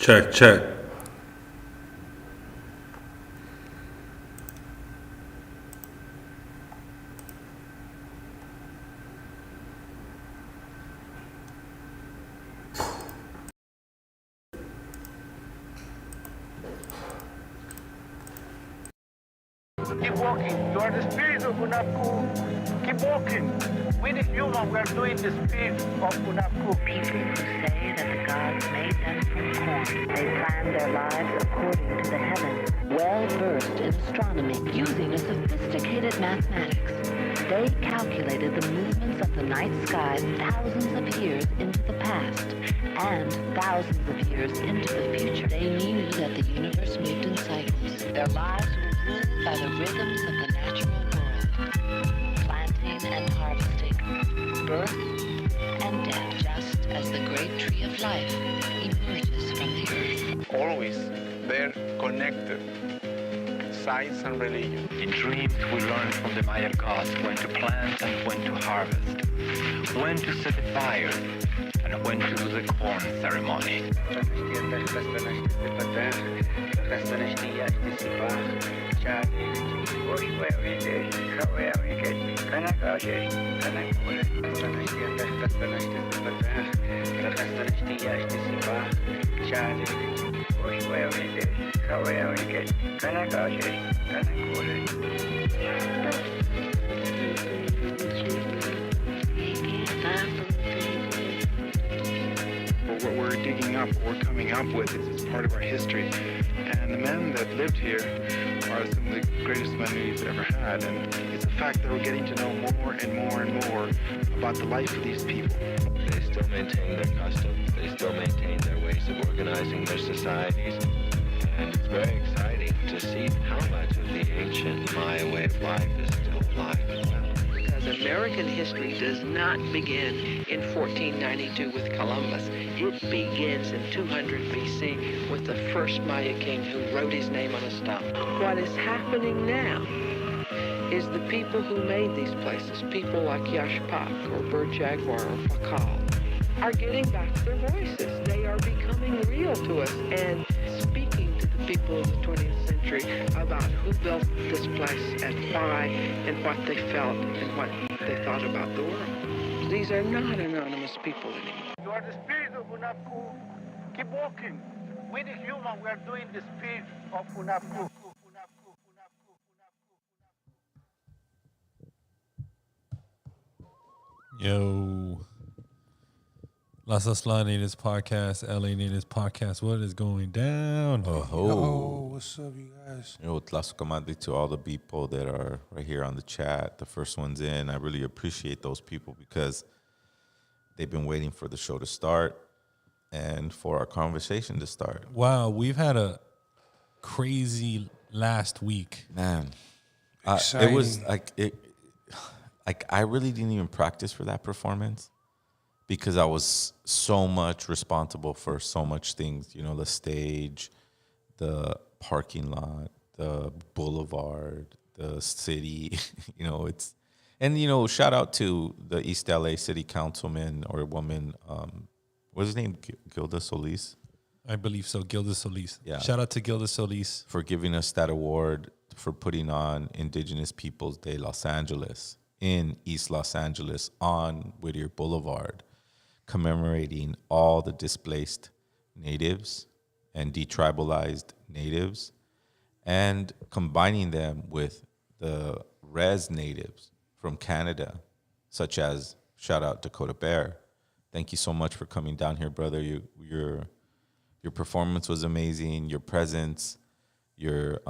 Check, check. Keep walking. You are the spirit of Unapu. Keep walking. We the human, we are doing the spirit of Unapu. People who say that the gods made them from corn. They planned their lives according to the heavens. Well-versed in astronomy, using a sophisticated mathematics, they calculated the movements of the night sky thousands of years into the past and thousands of years into the future. They knew that the universe moved in cycles. Their lives were ruled by the rhythms of the natural world, planting and harvesting, birth and death, just as the great tree of life emerges from the earth. Always, they're connected. Science and religion. In dreams, we learn from the Maya gods when to plant and when to harvest, when to set a fire, and when to do the corn ceremony. What we're digging up, what we're coming up with is part of our history. And the men that lived here are some of the greatest men we've ever had. And it's a fact that we're getting to know more and more and more about the life of these people. They still maintain their customs. They still maintain their ways of organizing their societies. And it's very exciting to see how much of the ancient Maya way of life is still alive and well. Because American history does not begin in 1492 with Columbus. It begins in 200 BC with the first Maya king who wrote his name on a stone. What is happening now is the people who made these places, people like Yashpak or Bird Jaguar or Pakal, are getting back their voices. They are becoming real to us and speaking to the people of the 20th century about who built this place and why and what they felt and what they thought about the world. These are not anonymous people anymore. You are the spirit of Unapu. Keep walking. We the human, we are doing the spirit of Unapu. Yo. Las Aslan Natives Podcast, LA Natives Podcast. What is going down? Yo, what's up, you guys? Yo, Tlaxcomandli to all the people that are right here on the chat. The first ones in. I really appreciate those people because they've been waiting for the show to start and for our conversation to start. Wow, we've had a crazy last week. Man, it was like I really didn't even practice for that performance because I was so much responsible for so much things. You know, the stage, the parking lot, the boulevard, the city. Shout out to the East LA City Councilman or woman. What's his name? Gilda Solis. I believe so, Gilda Solis. Yeah. Shout out to Gilda Solis For giving us that award for putting on Indigenous Peoples Day Los Angeles in East Los Angeles on Whittier Boulevard, commemorating all the displaced natives and detribalized natives and combining them with the res natives from Canada, such as, shout out Dakota Bear. Thank you so much for coming down here, brother. Your performance was amazing. Your presence, your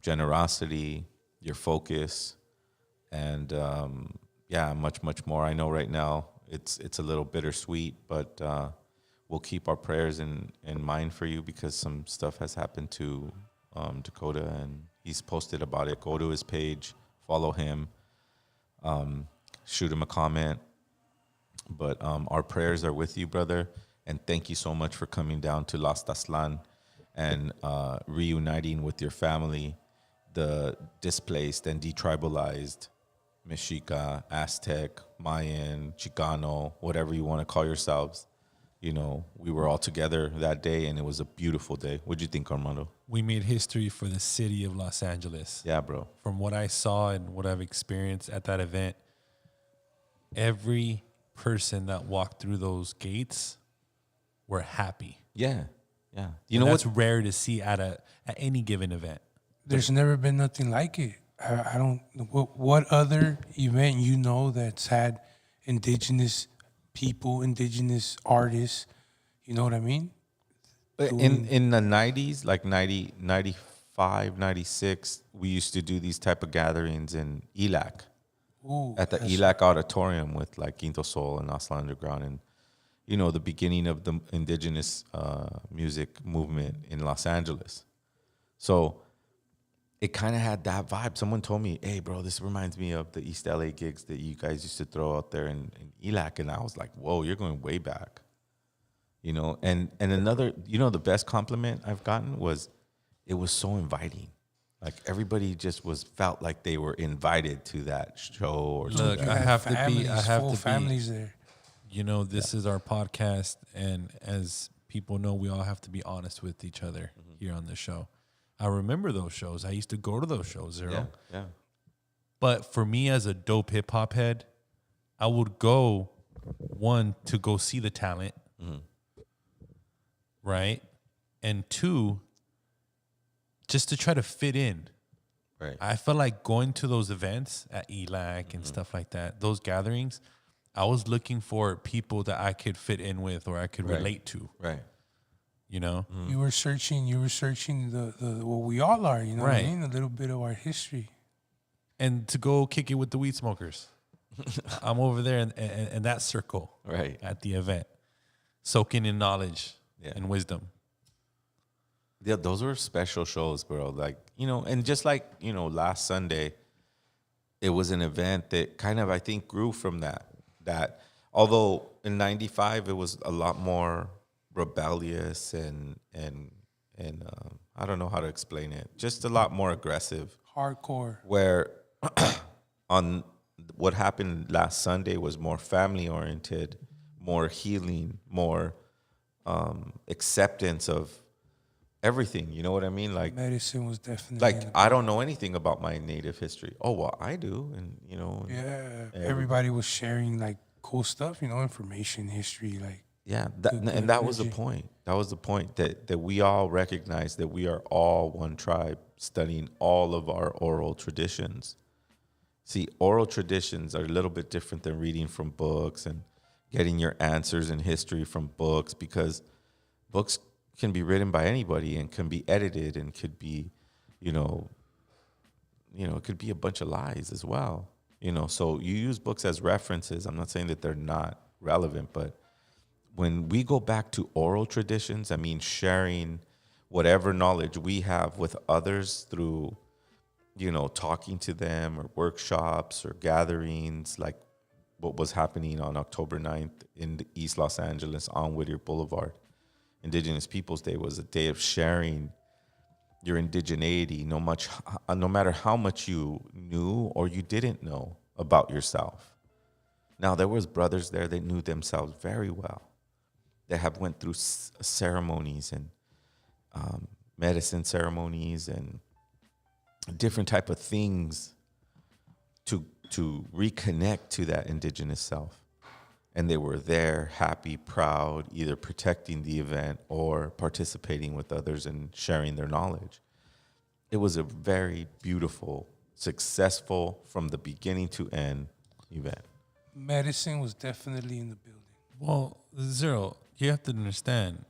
generosity, your focus, and much, much more. I know right now it's a little bittersweet, but we'll keep our prayers in mind for you because some stuff has happened to Dakota, and he's posted about it. Go to his page, follow him, shoot him a comment. But our prayers are with you, brother, and thank you so much for coming down to Las Taslan and reuniting with your family, the displaced and detribalized Mexica, Aztec, Mayan, Chicano, whatever you want to call yourselves. we were all together that day, and it was a beautiful day. What'd you think, Armando? We made history for the city of Los Angeles. Yeah, bro. From what I saw and what I've experienced at that event, every person that walked through those gates were happy. Yeah, yeah. That's rare to see at any given event. There's never been nothing like it. I don't. What other event that's had indigenous people, indigenous artists? You know what I mean? In the 90s, like 90, 95, 96, we used to do these type of gatherings in ELAC. Ooh, at the ELAC auditorium with like Quinto Sol and Asla Underground, and the beginning of the indigenous music movement in Los Angeles. So it kind of had that vibe. Someone told me, "Hey, bro, this reminds me of the East LA gigs that you guys used to throw out there in ELAC." And I was like, "Whoa, you're going way back." And another, the best compliment I've gotten was, it was so inviting. Like everybody just felt like they were invited to that show or something. Look, I have full families there. This is our podcast, and as people know, we all have to be honest with each other here on the show. I remember those shows. I used to go to those shows, Zero. Yeah. But for me as a dope hip hop head, I would go, one, to go see the talent, right? And two, just to try to fit in. Right. I felt like going to those events at ELAC and stuff like that, those gatherings, I was looking for people that I could fit in with or I could relate to. Right. You were searching the what we all are, what I mean? A little bit of our history. And to go kick it with the weed smokers. I'm over there in that circle at the event, soaking in knowledge and wisdom. Yeah, those were special shows, bro. Like, and just like, last Sunday, it was an event that kind of, I think, grew from that although in 95, it was a lot more rebellious and I don't know how to explain it. Just a lot more aggressive. Hardcore. Where on what happened last Sunday was more family oriented, more healing, more acceptance of everything. You know what I mean? Like medicine was definitely like I don't know anything about my native history. Oh well, I do, and everybody was sharing like cool stuff. Information, history, like. Yeah, that was the point. That was the point that we all recognize that we are all one tribe, studying all of our oral traditions. See, oral traditions are a little bit different than reading from books and getting your answers in history from books, because books can be written by anybody and can be edited and could be, it could be a bunch of lies as well. So you use books as references. I'm not saying that they're not relevant, but when we go back to oral traditions, I mean sharing whatever knowledge we have with others through, talking to them or workshops or gatherings, like what was happening on October 9th in East Los Angeles on Whittier Boulevard. Indigenous Peoples Day was a day of sharing your indigeneity, no matter how much you knew or you didn't know about yourself. Now, there was brothers there that knew themselves very well. They have went through ceremonies and medicine ceremonies and different type of things to reconnect to that indigenous self. And they were there, happy, proud, either protecting the event or participating with others and sharing their knowledge. It was a very beautiful, successful, from the beginning to end event. Medicine was definitely in the building. Well, Zero, you have to understand,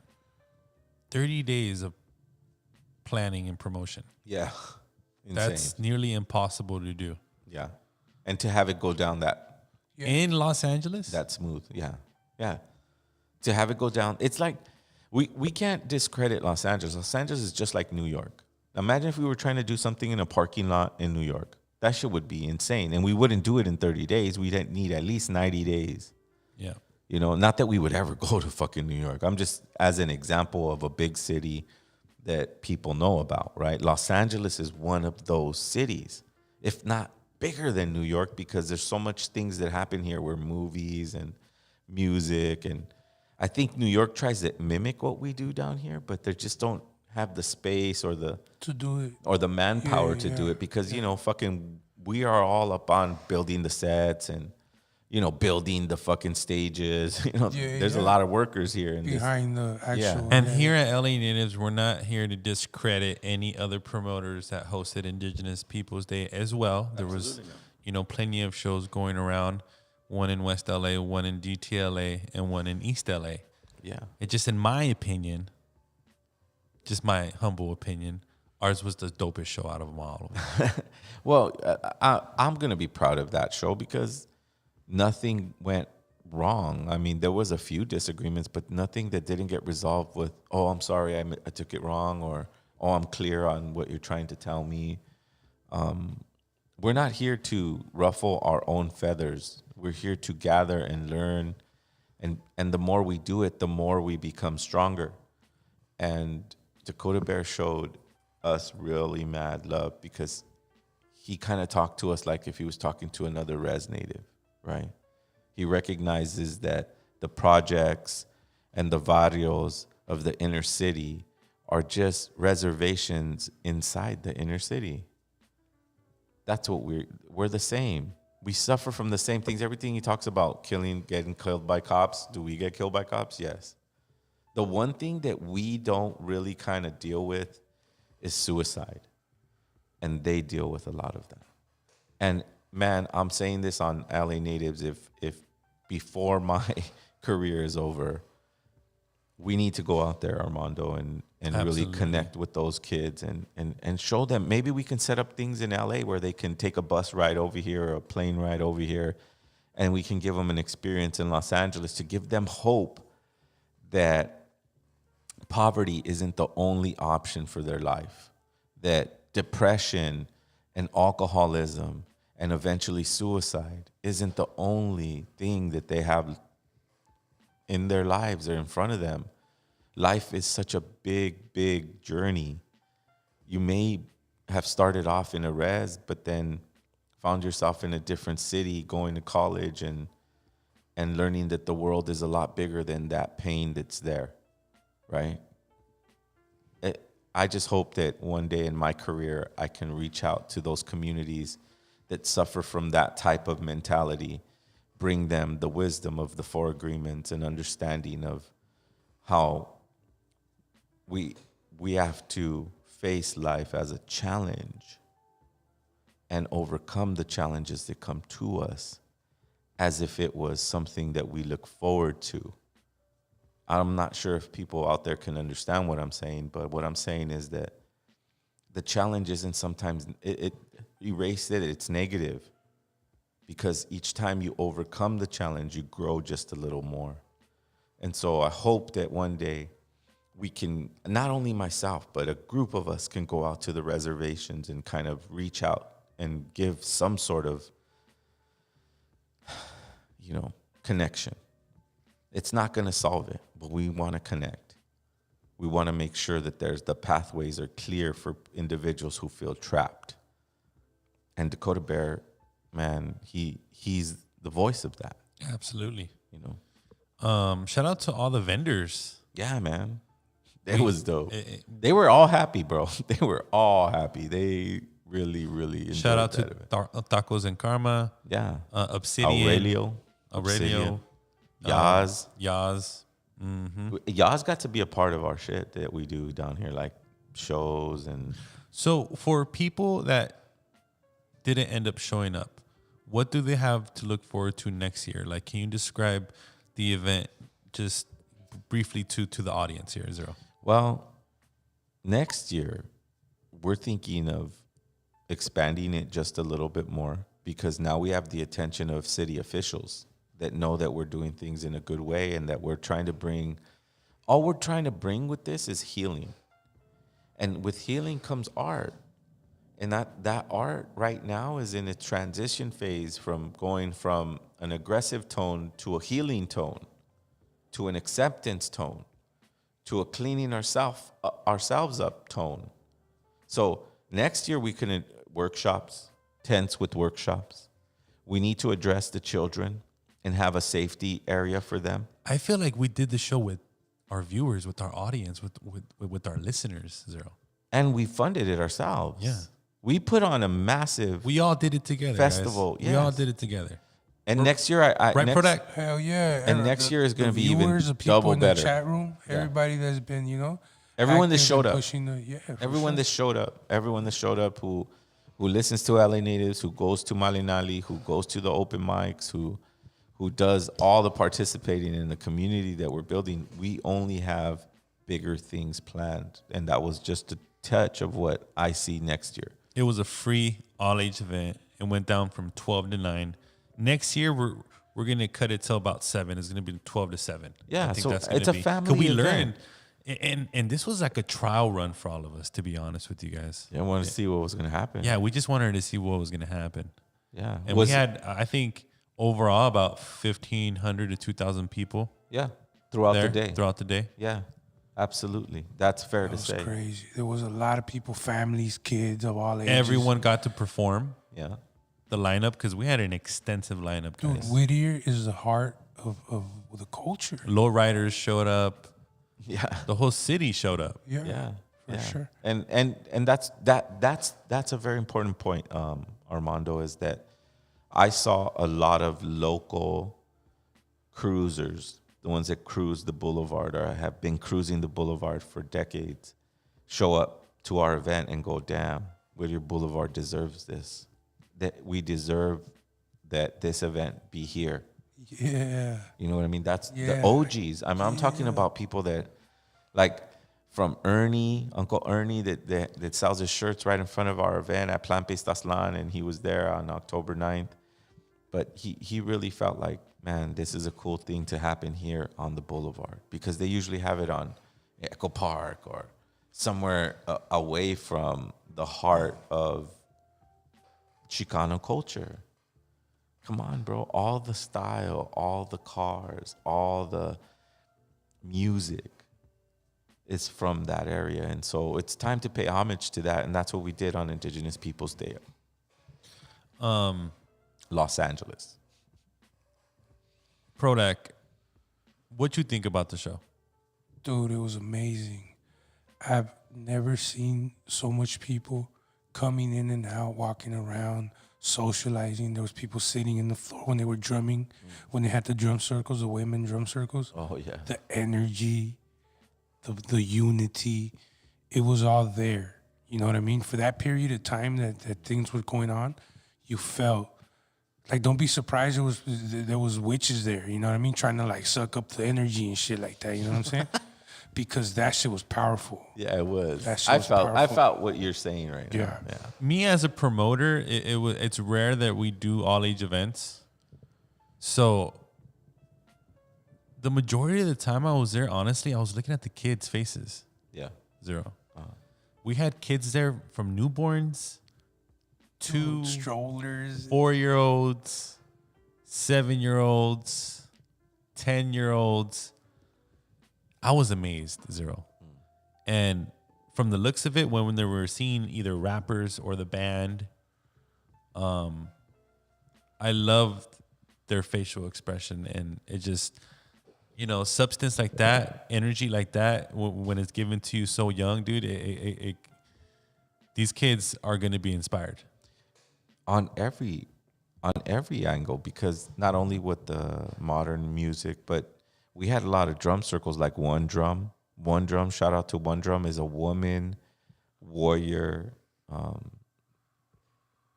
30 days of planning and promotion. Yeah. Insane. That's nearly impossible to do. Yeah. And to have it go down in Los Angeles? that smooth. Yeah. Yeah. To have it go down. It's like we can't discredit Los Angeles. Los Angeles is just like New York. Imagine if we were trying to do something in a parking lot in New York. That shit would be insane. And we wouldn't do it in 30 days. We'd need at least 90 days. Yeah. Not that we would ever go to fucking New York. I'm just as an example of a big city that people know about, right? Los Angeles is one of those cities, if not bigger than New York, because there's so much things that happen here where movies and music and I think New York tries to mimic what we do down here, but they just don't have the space or the to do it or the manpower to do it because fucking we are all up on building the sets and building the fucking stages. There's a lot of workers here in behind the actual. And here at LA Natives, we're not here to discredit any other promoters that hosted Indigenous Peoples Day as well. There was, plenty of shows going around. One in West LA, one in DTLA, and one in East LA. Yeah. It just, in my opinion, just my humble opinion, ours was the dopest show out of them all. Well, I'm going to be proud of that show because nothing went wrong. I mean, there was a few disagreements, but nothing that didn't get resolved with, oh, I'm sorry, I took it wrong, or, oh, I'm clear on what you're trying to tell me. We're not here to ruffle our own feathers. We're here to gather and learn. And the more we do it, the more we become stronger. And Dakota Bear showed us really mad love because he kind of talked to us like if he was talking to another res native, right? He recognizes that the projects and the barrios of the inner city are just reservations inside the inner city. That's what we're the same. We suffer from the same things. Everything he talks about, getting killed by cops. Do we get killed by cops? Yes. The one thing that we don't really kind of deal with is suicide. And they deal with a lot of that. And man, I'm saying this on LA Natives, if before my career is over, we need to go out there, Armando, and really connect with those kids and show them. Maybe we can set up things in LA where they can take a bus ride over here or a plane ride over here, and we can give them an experience in Los Angeles to give them hope that poverty isn't the only option for their life, that depression and alcoholism and eventually suicide isn't the only thing that they have in their lives or in front of them. Life is such a big, big journey. You may have started off in a res, but then found yourself in a different city, going to college and learning that the world is a lot bigger than that pain that's there, right? I just hope that one day in my career, I can reach out to those communities that suffer from that type of mentality, bring them the wisdom of the 4 agreements and understanding of how we have to face life as a challenge and overcome the challenges that come to us as if it was something that we look forward to. I'm not sure if people out there can understand what I'm saying, but what I'm saying is that the challenge isn't sometimes, it's negative. Because each time you overcome the challenge, you grow just a little more. And so I hope that one day we can, not only myself, but a group of us can go out to the reservations and kind of reach out and give some sort of, connection. It's not going to solve it, but we want to connect. We want to make sure that the pathways are clear for individuals who feel trapped. And Dakota Bear, man, he's the voice of that. Absolutely. Shout out to all the vendors. Yeah, man. It was dope. They were all happy, bro. They were all happy. They really, really enjoyed shout out that to Tacos and Karma. Yeah. Obsidian. Aurelio. Yaz. Yaz. Mm-hmm. Yaz got to be a part of our shit that we do down here, like shows and... So for people that didn't end up showing up, what do they have to look forward to next year? Like, can you describe the event just briefly to the audience here, Zero? Well, next year, we're thinking of expanding it just a little bit more because now we have the attention of city officials that know that we're doing things in a good way and that we're trying to bring, all we're trying to bring with this is healing. And with healing comes art. And that art right now is in a transition phase from going from an aggressive tone to a healing tone, to an acceptance tone, to a cleaning ourselves up tone. So next year we can workshops, tents with workshops. We need to address the children and have a safety area for them. I feel like we did the show with our viewers, with our audience, with our listeners, Zero. And we funded it ourselves. Yeah. We put on a massive We all did it together. festival. Guys. We all yes. did it together. And next year, I Right, next, Product? Hell yeah! And next year is gonna be even viewers, the people double in better. The chat room, everybody that's been, Everyone that active showed and up. pushing Everyone that showed up who listens to LA Natives, who goes to Malinali, who goes to the open mics, who does all the participating in the community that we're building. We only have bigger things planned, and that was just a touch of what I see next year. It was a free all-age event. It went down from 12 to 9. Next year, we're going to cut it till about 7. It's going to be 12 to 7. Yeah, I think so that's gonna it's a be, family 'cause we event. learned, and this was like a trial run for all of us, to be honest with you guys. Yeah, I wanted to see what was going to happen. Yeah, we just wanted to see what was going to happen. Yeah. And we had, I think, overall about 1,500 to 2,000 people throughout there the day. throughout the day. Yeah, absolutely. That's fair It to was say. crazy. There was a lot of people, families, kids of all ages. Everyone got to perform. Yeah. The lineup, because we had an extensive lineup, Dude, guys. Whittier is the heart of the culture. Lowriders showed up. Yeah. The whole city showed up. Yeah, for sure. And that's a very important point, Armando, is that I saw a lot of local cruisers, the ones that cruise the boulevard or have been cruising the boulevard for decades, show up to our event and go, damn, Whittier Boulevard deserves this. That we deserve that this event be here. Yeah. You know what I mean? That's the Yeah. OGs. I'm talking about people that, like, from Ernie, Uncle Ernie, that sells his shirts right in front of our event at Plan Taslan, and he was there on October 9th. But he really felt like, man, this is a cool thing to happen here on the boulevard, because they usually have it on Echo Park or somewhere away from the heart of Chicano culture. Come on, bro. All the style, all the cars, all the music is from that area. And so it's time to pay homage to that. And that's what we did on Indigenous Peoples Day. Los Angeles. Prodak, what you think about the show? Dude, it was amazing. I've never seen so much people coming in and out, walking around, socializing. There was people sitting in the floor when they were drumming, when they had the drum circles, the women drum circles. Oh, yeah. The energy, the unity, it was all there. You know what I mean? For that period of time that things were going on, you felt like, don't be surprised there was witches there, you know what I mean? Trying to like suck up the energy and shit like that, you know what I'm saying? Because that shit was powerful. Yeah, it was. That shit I was felt powerful. what you're saying right now. Yeah. Yeah. Me as a promoter, it's rare that we do all age events. So the majority of the time I was there, honestly, I was looking at the kids' faces. Yeah. Zero. We had kids there from newborns to Strollers. 4-year-olds, 7-year-olds, 10-year-olds. I was amazed, Zero. And from the looks of it, when they were seeing either rappers or the band, I loved their facial expression. And it just, substance like that, energy like that, when it's given to you so young, dude, these kids are going to be inspired. On every angle, because not only with the modern music, but we had a lot of drum circles, like One Drum. One Drum, shout out to One Drum, is a woman warrior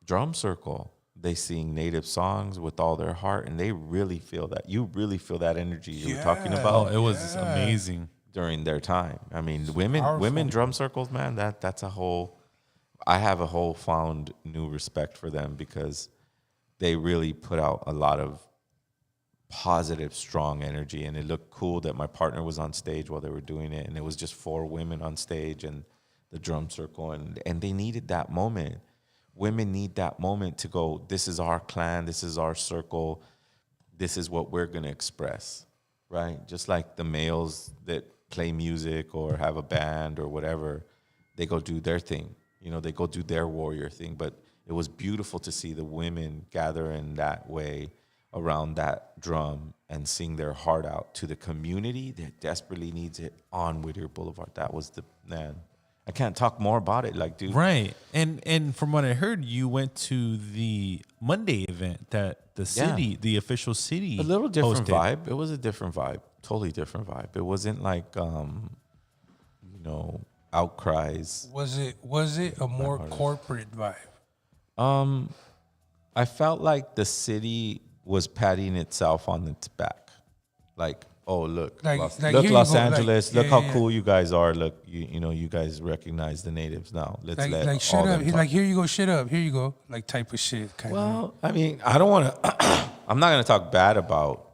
drum circle. They sing native songs with all their heart, and they really feel that. You really feel that energy you were talking Oh, about. it was amazing. During their time. I mean, women drum circles, man, that's a whole, I have a whole found new respect for them, because they really put out a lot of positive, strong energy. And it looked cool that my partner was on stage while they were doing it, and it was just 4 women on stage and the drum circle, and they needed that moment. Women need that moment to go, this is our clan, this is our circle, this is what we're going to express, right? Just like the males that play music or have a band or whatever, they go do their thing. They go do their warrior thing. But it was beautiful to see the women gather in that way around that drum and sing their heart out to the community that desperately needs it on Whittier Boulevard. That was the man. I can't talk more about it, like, dude. Right. And from what I heard, you went to the Monday event that the city, the official city, a little different hosted. vibe. It was a different vibe, totally different vibe. It wasn't like, outcries. Was it a more corporate vibe? I felt like the city was patting itself on its back, like, oh, look, Like- Los, like, look, here you Los go, like, Angeles, yeah, look how yeah. cool you guys are. Look, you guys recognize the natives now. Let's let Like all shut them up. He's talk. like, here you go, shut up. Here you go. Like type of shit. Kind of. Well, I mean, I don't want to. I'm not going to talk bad about,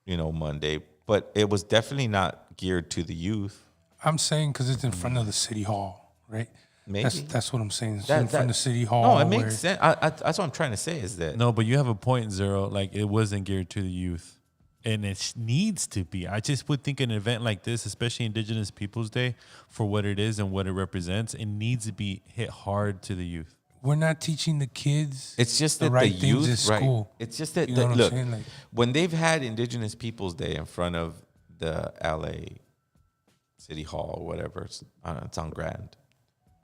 Monday, but it was definitely not geared to the youth. I'm saying because it's in front of the city hall, right? Maybe. That's what I'm saying. It's in front of the city hall. No, it where- makes sense. That's what I'm trying to say is that No, but you have a point, Zero. Like, it wasn't geared to the youth. And it needs to be. I just would think an event like this, especially Indigenous Peoples Day, for what it is and what it represents, it needs to be hit hard to the youth. We're not teaching the kids. it's just the that right the things youth, at right? school. It's just that You know what I'm look, saying? Like- when they've had Indigenous Peoples Day in front of the LA City Hall or whatever, it's on Grand,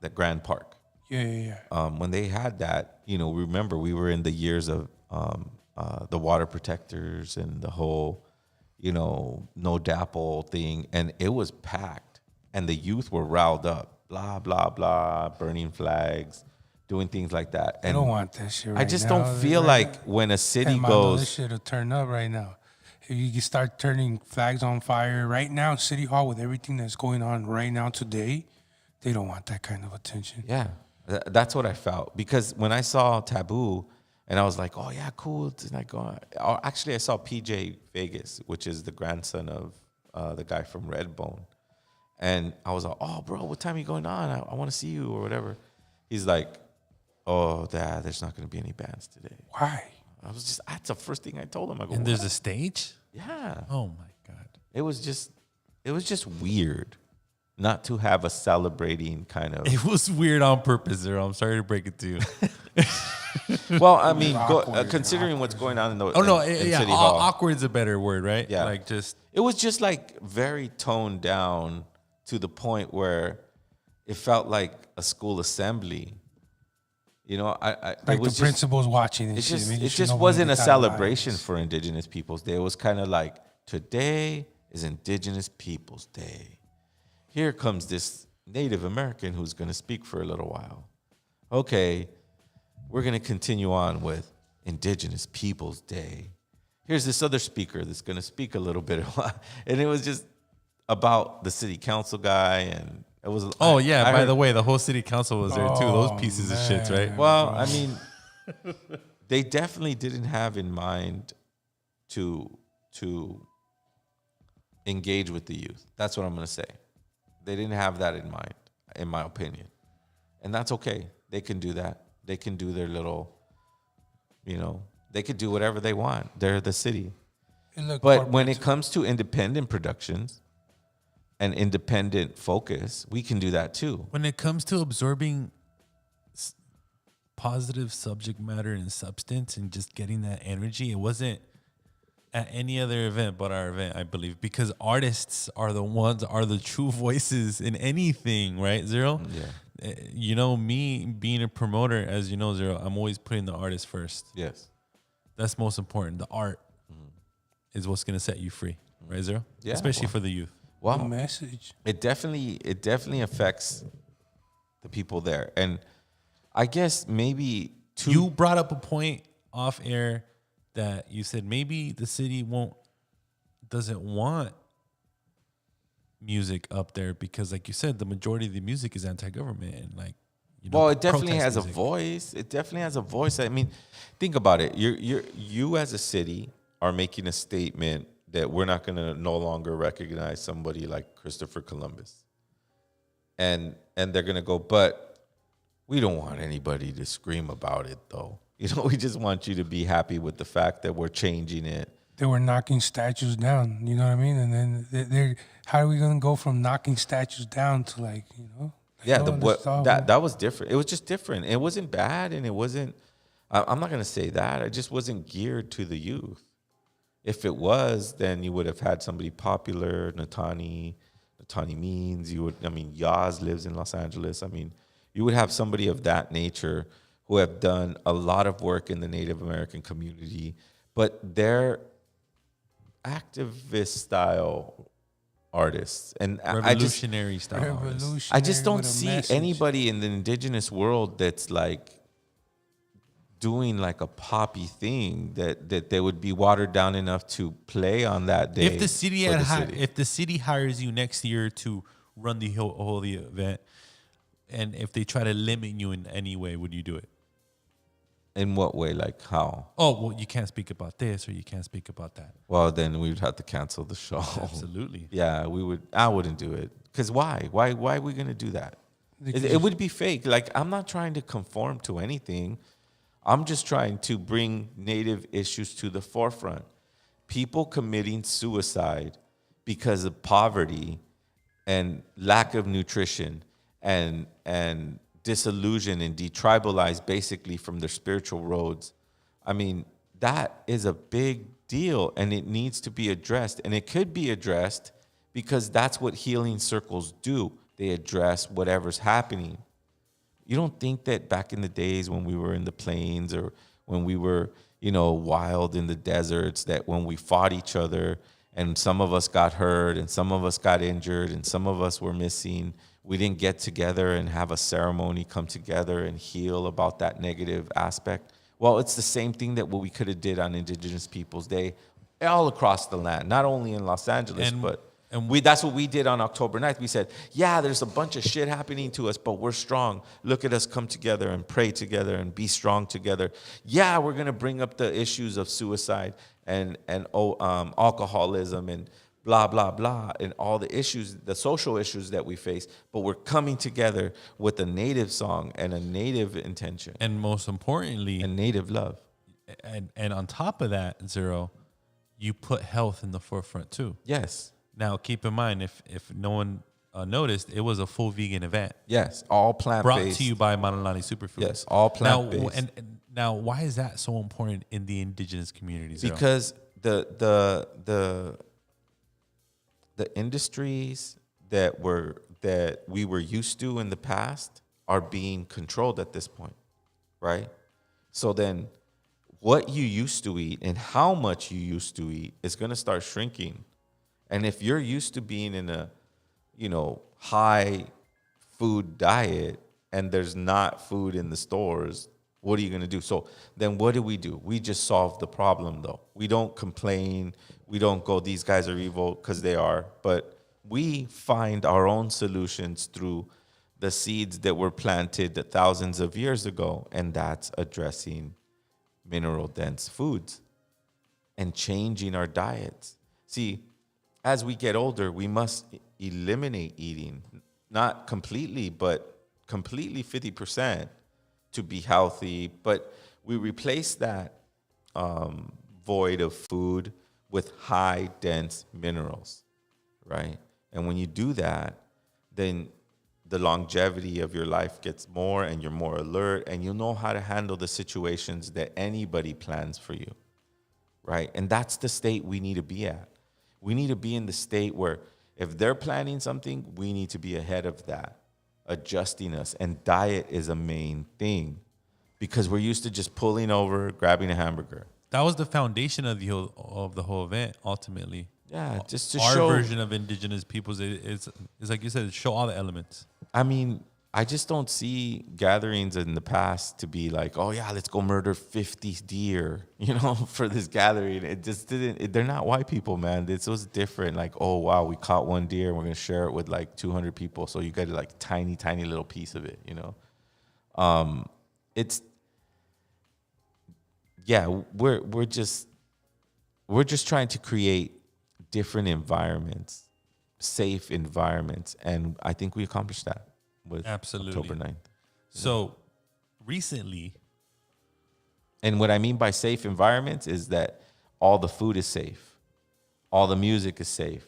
that Grand Park. Yeah. When they had that, remember we were in the years of the water protectors and the whole, no dapple thing, and it was packed, and the youth were riled up, blah blah blah, burning flags, doing things like that. I And don't want that shit right I just now. don't feel Right like when a city Hey, Mando, this goes, shit will turn up right now. If you can start turning flags on fire right now, City Hall, with everything that's going on right now today, they don't want that kind of attention. yeah, that's what I felt, because when I saw Taboo. And I was like, oh, yeah, cool. It's like, actually, I saw PJ Vegas, which is the grandson of the guy from Redbone. And I was like, oh, bro, what time are you going on? I want to see you or whatever. He's like, oh, Dad, there's not going to be any bands today. Why? That's the first thing I told him. I go, And there's "What?" a stage? Yeah. Oh, my God. It was just weird not to have a celebrating kind of. It was weird on purpose, Zero. I'm sorry to break it to you. Well, I mean, Awkward, considering what's going on in the Oh, no. in Yeah, City Hall. awkward is a better word, right? Yeah. Like, just... It was just like very toned down to the point where it felt like a school assembly. I Like it was the principal's watching and It shit. just, making it sure just nobody wasn't a gets out of celebration lines. for Indigenous Peoples Day. It was kind of like, today is Indigenous Peoples Day. Here comes this Native American who's going to speak for a little while. Okay, we're going to continue on with Indigenous Peoples Day. Here's this other speaker that's going to speak a little bit. And it was just about the city council guy. And it was. Oh, yeah. I By heard- the way, the whole city council was there, too. Those Oh, pieces of shits, right? man. Well, I mean, they definitely didn't have in mind to engage with the youth. That's what I'm going to say. They didn't have that in mind, in my opinion. And that's okay. They can do that. They can do their little, they could do whatever they want. They're the city. It looked But when corporate it comes to independent productions and independent focus, we can do that too. When it comes to absorbing positive subject matter and substance and just getting that energy, it wasn't at any other event but our event, I believe, because artists are the true voices in anything, right, Zero? Yeah. Me being a promoter, as you know, Zero, I'm always putting the artist first. Yes. That's most important. The art is what's going to set you free, right, Zero? Yeah, Especially well. for the youth. the Wow. message. It definitely affects the people there. And I guess maybe You brought up a point off air that you said maybe the city doesn't want music up there because, like you said, the majority of the music is anti-government and well, it definitely protest has a music. voice. It definitely has a voice. I mean, think about it. You as a city are making a statement that we're not going to no longer recognize somebody like Christopher Columbus. And they're going to go, but we don't want anybody to scream about it, though. We just want you to be happy with the fact that we're changing it. They were knocking statues down. You know what I mean? And then they're how are we gonna go from knocking statues down to Yeah, that that was different. It was just different. It wasn't bad, and it wasn't. I'm not going to say that. It just wasn't geared to the youth. If it was, then you would have had somebody popular, Natani Means. Yaz lives in Los Angeles. I mean, you would have somebody of that nature who have done a lot of work in the Native American community, but they're activist style artists. And Revolutionary style artists. I just don't with a see message. anybody in the indigenous world that's like doing like a poppy thing that they would be watered down enough to play on that day. If the city for had the city. if the city hires you next year to run the whole the event, and if they try to limit you in any way, would you do it? In what way? Like how? Oh, well, you can't speak about this or you can't speak about that. Well, then we would have to cancel the show. Absolutely. Yeah, we would. I wouldn't do it. Because why? Why are we going to do that? It would be fake. Like, I'm not trying to conform to anything. I'm just trying to bring Native issues to the forefront. People committing suicide because of poverty and lack of nutrition and disillusioned and detribalized basically from their spiritual roads. I mean, that is a big deal and it needs to be addressed. And it could be addressed because that's what healing circles do. They address whatever's happening. You don't think that back in the days when we were in the plains or when we were, wild in the deserts, that when we fought each other and some of us got hurt and some of us got injured and some of us were missing, we didn't get together and have a ceremony, come together and heal about that negative aspect? Well, it's the same thing that what we could have did on Indigenous Peoples Day all across the land, not only in Los Angeles, but that's what we did on October 9th. We said, yeah, there's a bunch of shit happening to us, but we're strong. Look at us come together and pray together and be strong together. Yeah, we're going to bring up the issues of suicide and alcoholism and blah, blah, blah, and all the issues, the social issues that we face, but we're coming together with a Native song and a Native intention. And most importantly, and Native love. And on top of that, Zero, you put health in the forefront too. Yes. Now, keep in mind, if no one noticed, it was a full vegan event. Yes, all plant-based. Brought to you by Manalani Superfood. Yes, all plant-based. Now, why is that so important in the indigenous communities? Because the industries that we were used to in the past are being controlled at this point, right? So then what you used to eat and how much you used to eat is going to start shrinking. And if you're used to being in a, high food diet and there's not food in the stores, what are you going to do? So then what do? We just solve the problem, though. We don't complain. We don't go, these guys are evil, because they are. But we find our own solutions through the seeds that were planted thousands of years ago, and that's addressing mineral-dense foods and changing our diets. See, as we get older, we must eliminate eating, not completely, but completely 50% to be healthy. But we replace that void of food with high dense minerals, right? And when you do that, then the longevity of your life gets more and you're more alert and you know how to handle the situations that anybody plans for you, right? And that's the state we need to be at. We need to be in the state where if they're planning something, we need to be ahead of that, adjusting us. And diet is a main thing because we're used to just pulling over, grabbing a hamburger. That was the foundation of the whole event, ultimately. Yeah, just to our show. Our version of indigenous peoples is like you said, show all the elements. I mean, I just don't see gatherings in the past to be like, oh yeah, let's go murder 50 deer, for this gathering. It just didn't. They're not white people, man. This was different. Like, oh wow, we caught one deer and we're gonna share it with like 200 people. So you get like tiny little piece of it. It's yeah. We're just trying to create different environments, safe environments, and I think we accomplished that with absolutely October 9th. So recently, and what I mean by safe environments is that all the food is safe, all the music is safe,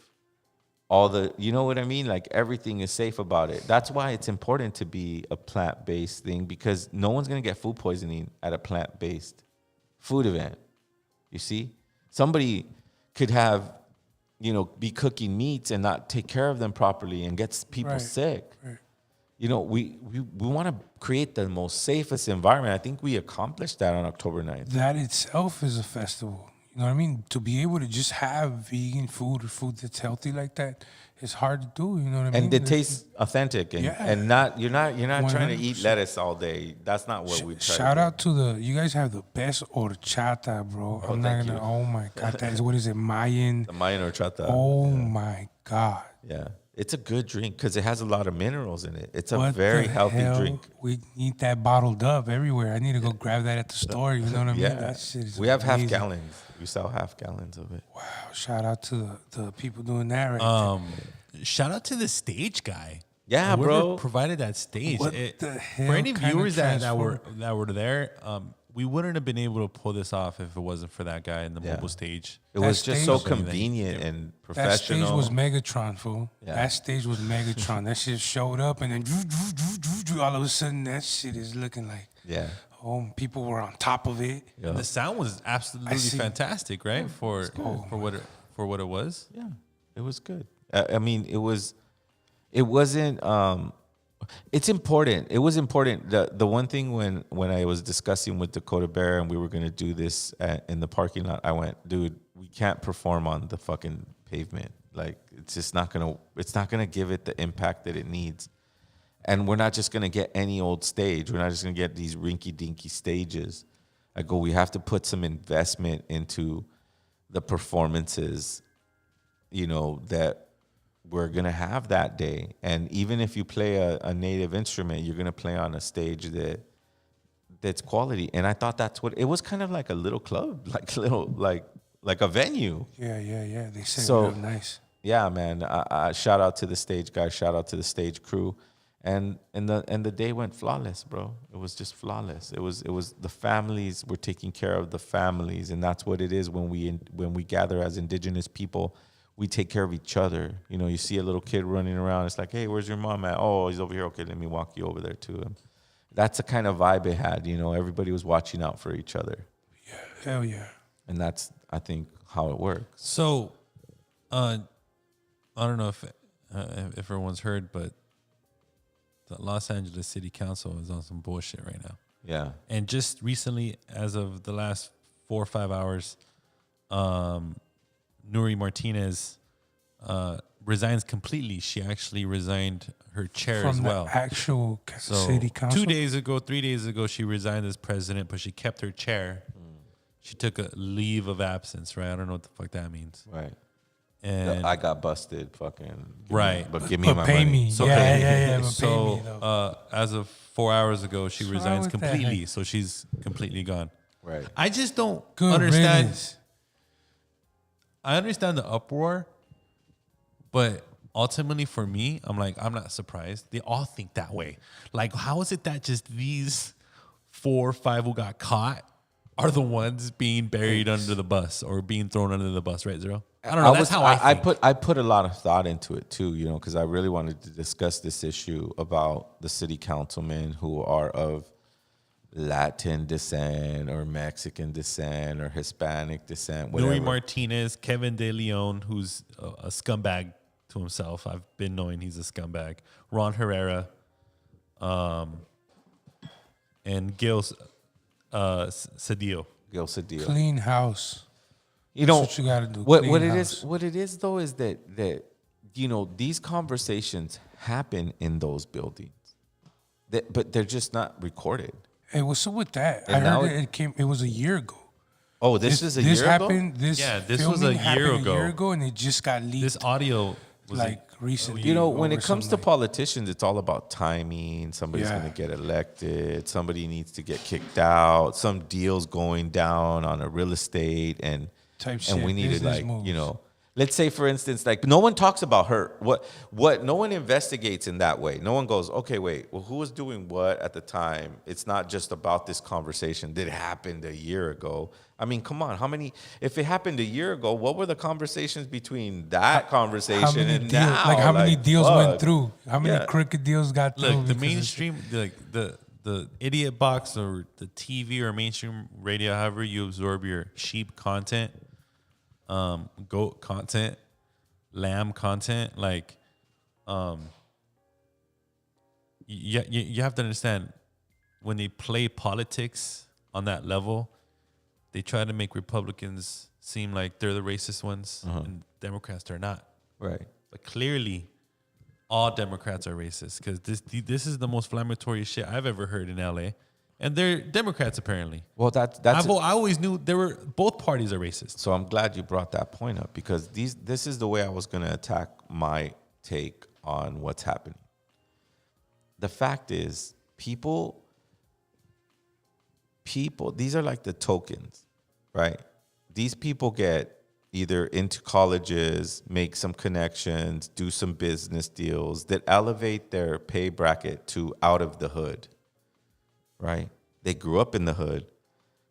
all the, you know what I mean? Like everything is safe about it. That's why it's important to be a plant-based thing, because no one's going to get food poisoning at a plant-based food event. You see? Somebody could have, be cooking meats and not take care of them properly and get people sick. Right. We want to create the most safest environment. I think we accomplished that on October 9th. That itself is a festival. You know what I mean? To be able to just have vegan food or food that's healthy like that, it's hard to do. You know what I mean? And it tastes authentic, and you're not trying to eat 100%. lettuce all day. That's not what we try. Shout out to you guys have the best horchata, bro. I'm not gonna. Oh my god, that is, what is it? Mayan. The Mayan horchata. Oh my god. Yeah, it's a good drink because it has a lot of minerals in it. It's a very healthy drink. We need that bottled up everywhere. I need to go grab that at the store. You know what I mean? Yeah, That shit is we have amazing. half gallons. We sell half gallons of it. Wow! Shout out to the people doing that right Shout out to the stage guy. Yeah, Whoever bro. provided that stage. What the hell For any kind of viewers that transform? were there, we wouldn't have been able to pull this off if it wasn't for that guy in the mobile stage. It That was just stage so was convenient and there. That stage professional. was Megatron, fool. Yeah. That stage was Megatron. That shit showed up, and then all of a sudden, that shit is looking like, Yeah. people were on top of it. Yeah. The sound was absolutely see. fantastic, right? For what it was. Yeah, it was good. I mean, it wasn't. It's important. It was important. The one thing when I was discussing with Dakota Bear and we were gonna do this in the parking lot, I went, dude, we can't perform on the fucking pavement. Like it's just not gonna. It's not gonna give it the impact that it needs. And we're not just gonna get any old stage. We're not just gonna get these rinky-dinky stages. I go, we have to put some investment into the performances, that we're going to have that day. And even if you play a native instrument, you're going to play on a stage that's quality. And I thought that's what, it was kind of like a little club, like a venue. Yeah. They said So- real nice. Yeah, man. I shout out to the stage guys, shout out to the stage crew. And the day went flawless, bro. It was just flawless. It was the families were taking care of the families, and that's what it is when we gather as Indigenous people. We take care of each other. You see a little kid running around. It's like, hey, where's your mom at? Oh, he's over here. Okay, let me walk you over there to him. That's the kind of vibe it had. Everybody was watching out for each other, Yeah, hell yeah. and that's, I think, how it works. So, I don't know if everyone's heard, but the Los Angeles City Council is on some bullshit right now. Yeah. And just recently, as of the last 4 or 5 hours, Nuri Martinez resigns completely. She actually resigned her chair as From well. the actual So city council. 3 days ago, she resigned as president, but she kept her chair. She took a leave of absence, right? I don't know what the fuck that means. Right. And I got busted, fucking. Right. But give me my pay money. me. So Yeah. But so pay me, though. as of 4 hours ago, she What's wrong resigns with that? completely. So she's completely gone. Right. I just don't Good understand. riddance. I understand the uproar, but ultimately for me, I'm not surprised. They all think that way. Like, how is it that just these 4 or 5 who got caught are the ones being buried under the bus or being thrown under the bus, right, Zero? I don't know. That's how I think. I put a lot of thought into it too, because I really wanted to discuss this issue about the city councilmen who are of Latin descent or Mexican descent or Hispanic descent, whatever. Nuri Martinez, Kevin De Leon, who's a scumbag to himself. I've been knowing he's a scumbag. Ron Herrera, and Gil Cedillo. Gil Cedillo. Clean house. You know That's what you gotta do. What Clean it house. is? What it is though is that these conversations happen in those buildings, but they're just not recorded. Hey, what's up with that? And I now heard it came. It was a year ago. Oh, this is a year happened, ago. This Yeah, this filming was a year happened ago. A year ago, and it just got leaked. This audio was recently. When or it comes to something like- politicians, it's all about timing. Somebody's Yeah. going to get elected. Somebody needs to get kicked out. Some deal's going down on a real estate, and Type and we shit, need to business moves. Let's say, for instance, like no one talks about her. What no one investigates in that way. No one goes, okay, wait, well, who was doing what at the time? It's not just about this conversation that happened a year ago. I mean, come on, how many? If it happened a year ago, what were the conversations between that conversation and deals, now? like how many deals went fuck. through? How many Yeah. crooked deals got through? Look, the because mainstream, like the idiot box or the TV or mainstream radio, however you absorb your sheep content, goat content, lamb content, like, you have to understand when they play politics on that level, they try to make Republicans seem like they're the racist ones, and Democrats are not. Right. But clearly, all Democrats are racist because this is the most inflammatory shit I've ever heard in LA, and they're Democrats apparently. Well, that's I always knew both parties are racist. so. I'm glad you brought that point up because this is the way I was going to attack my take on what's happening. The fact is, people, these are like the tokens, right? These people get either into colleges, make some connections, do some business deals that elevate their pay bracket to out of the hood, right? They grew up in the hood,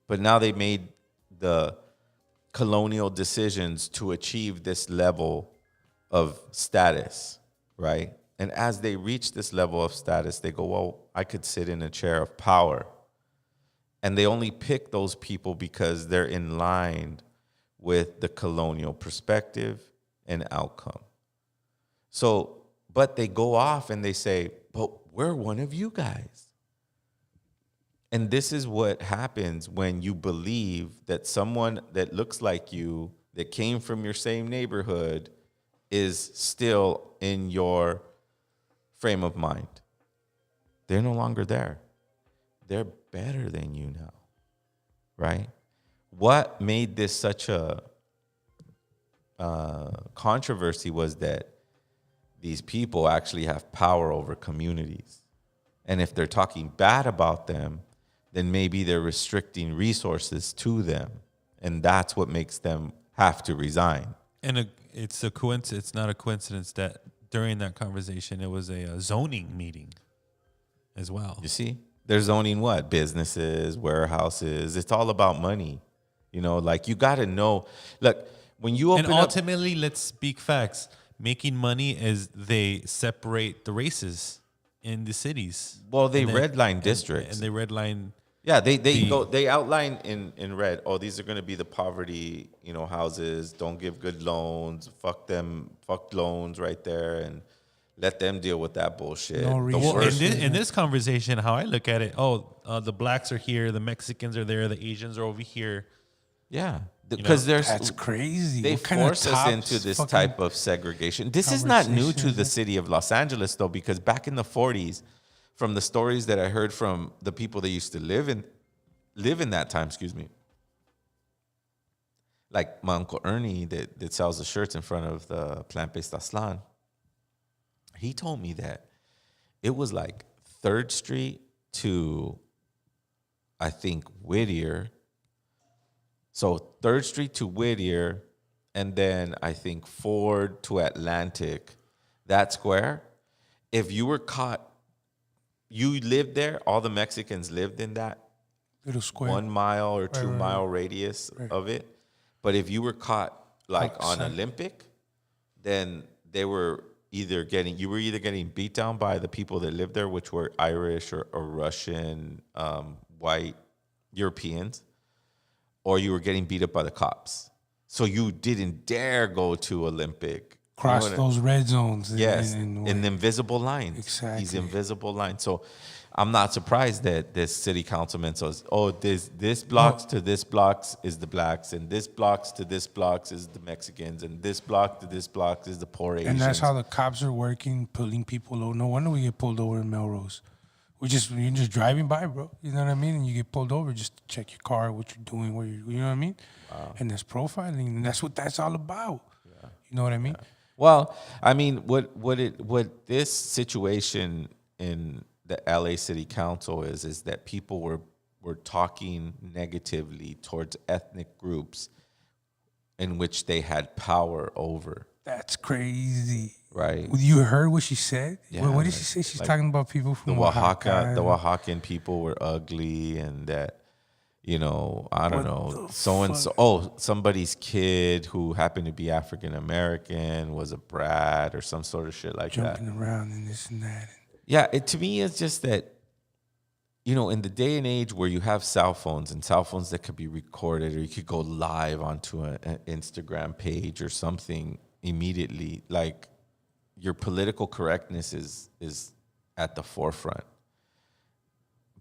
but now they made the colonial decisions to achieve this level of status, right? And as they reach this level of status, they go, well, I could sit in a chair of power. And they only pick those people because they're in line with the colonial perspective and outcome. So, but they go off and they say, but we're one of you guys. And this is what happens when you believe that someone that looks like you, that came from your same neighborhood, is still in your frame of mind. They're no longer there. They're better than you now, right? What made this such a controversy was that these people actually have power over communities. And if they're talking bad about them, then maybe they're restricting resources to them. And that's what makes them have to resign. And it's a coincidence. It's not a coincidence that during that conversation, it was a zoning meeting as well. You see? They're zoning what? Businesses, warehouses. It's all about money. You know, like you got to know. Look, when you open and up, ultimately, let's speak facts. Making money as they separate the races in the cities. well, they And then- redline districts. And they redline. Yeah, they outline in red, oh, these are going to be the poverty, houses. Don't give good loans. Fuck them. Fuck loans right there, and let them deal with that bullshit. No The resources. Well, worst- in this conversation, how I look at it, the blacks are here, the Mexicans are there, the Asians are over here. yeah, because there's That's crazy. they What kind of force us tops into this fucking type of segregation. This is not new to conversation the is it? city of Los Angeles, though, because back in the 40s, from the stories that I heard from the people that used to live in that time, like my Uncle Ernie that sells the shirts in front of the Plant-Based Aslan, he told me that it was like 3rd Street to, I think, Whittier. So 3rd Street to Whittier, and then I think Ford to Atlantic, that square. If you were caught, you lived there, all the Mexicans lived in that little square. 1 mile or 2 right, mile radius of it. But if you were caught like on Outside. Olympic, then you were either getting beat down by the people that lived there, which were Irish or Russian, white Europeans, or you were getting beat up by the cops. So you didn't dare go to Olympic. Cross those red zones. Yes, and in the invisible lines. Exactly. These invisible lines. So I'm not surprised that this city councilman says, oh, this blocks to this blocks is the blacks, and this blocks to this blocks is the Mexicans, and this block to this blocks is the poor Asians. And that's how the cops are working, pulling people over. No wonder we get pulled over in Melrose. You're just driving by, bro. You know what I mean? And you get pulled over just to check your car, what you're doing, you know what I mean? Wow. And that's profiling, and that's what that's all about. Yeah. You know what I mean? Yeah. Well, I mean, what this situation in the LA City Council is that people were talking negatively towards ethnic groups in which they had power over, That's crazy. right? You heard what she said? Yeah, What did like- she say? She's like talking about people from The Oaxaca. Oaxacan people were ugly, and that, I don't know, the so and so. Oh, somebody's kid who happened to be African American was a brat or some sort of shit like that. Jumping around and this and that. Yeah, to me, it's just that, in the day and age where you have cell phones and cell phones that could be recorded, or you could go live onto an Instagram page or something immediately, like your political correctness is at the forefront.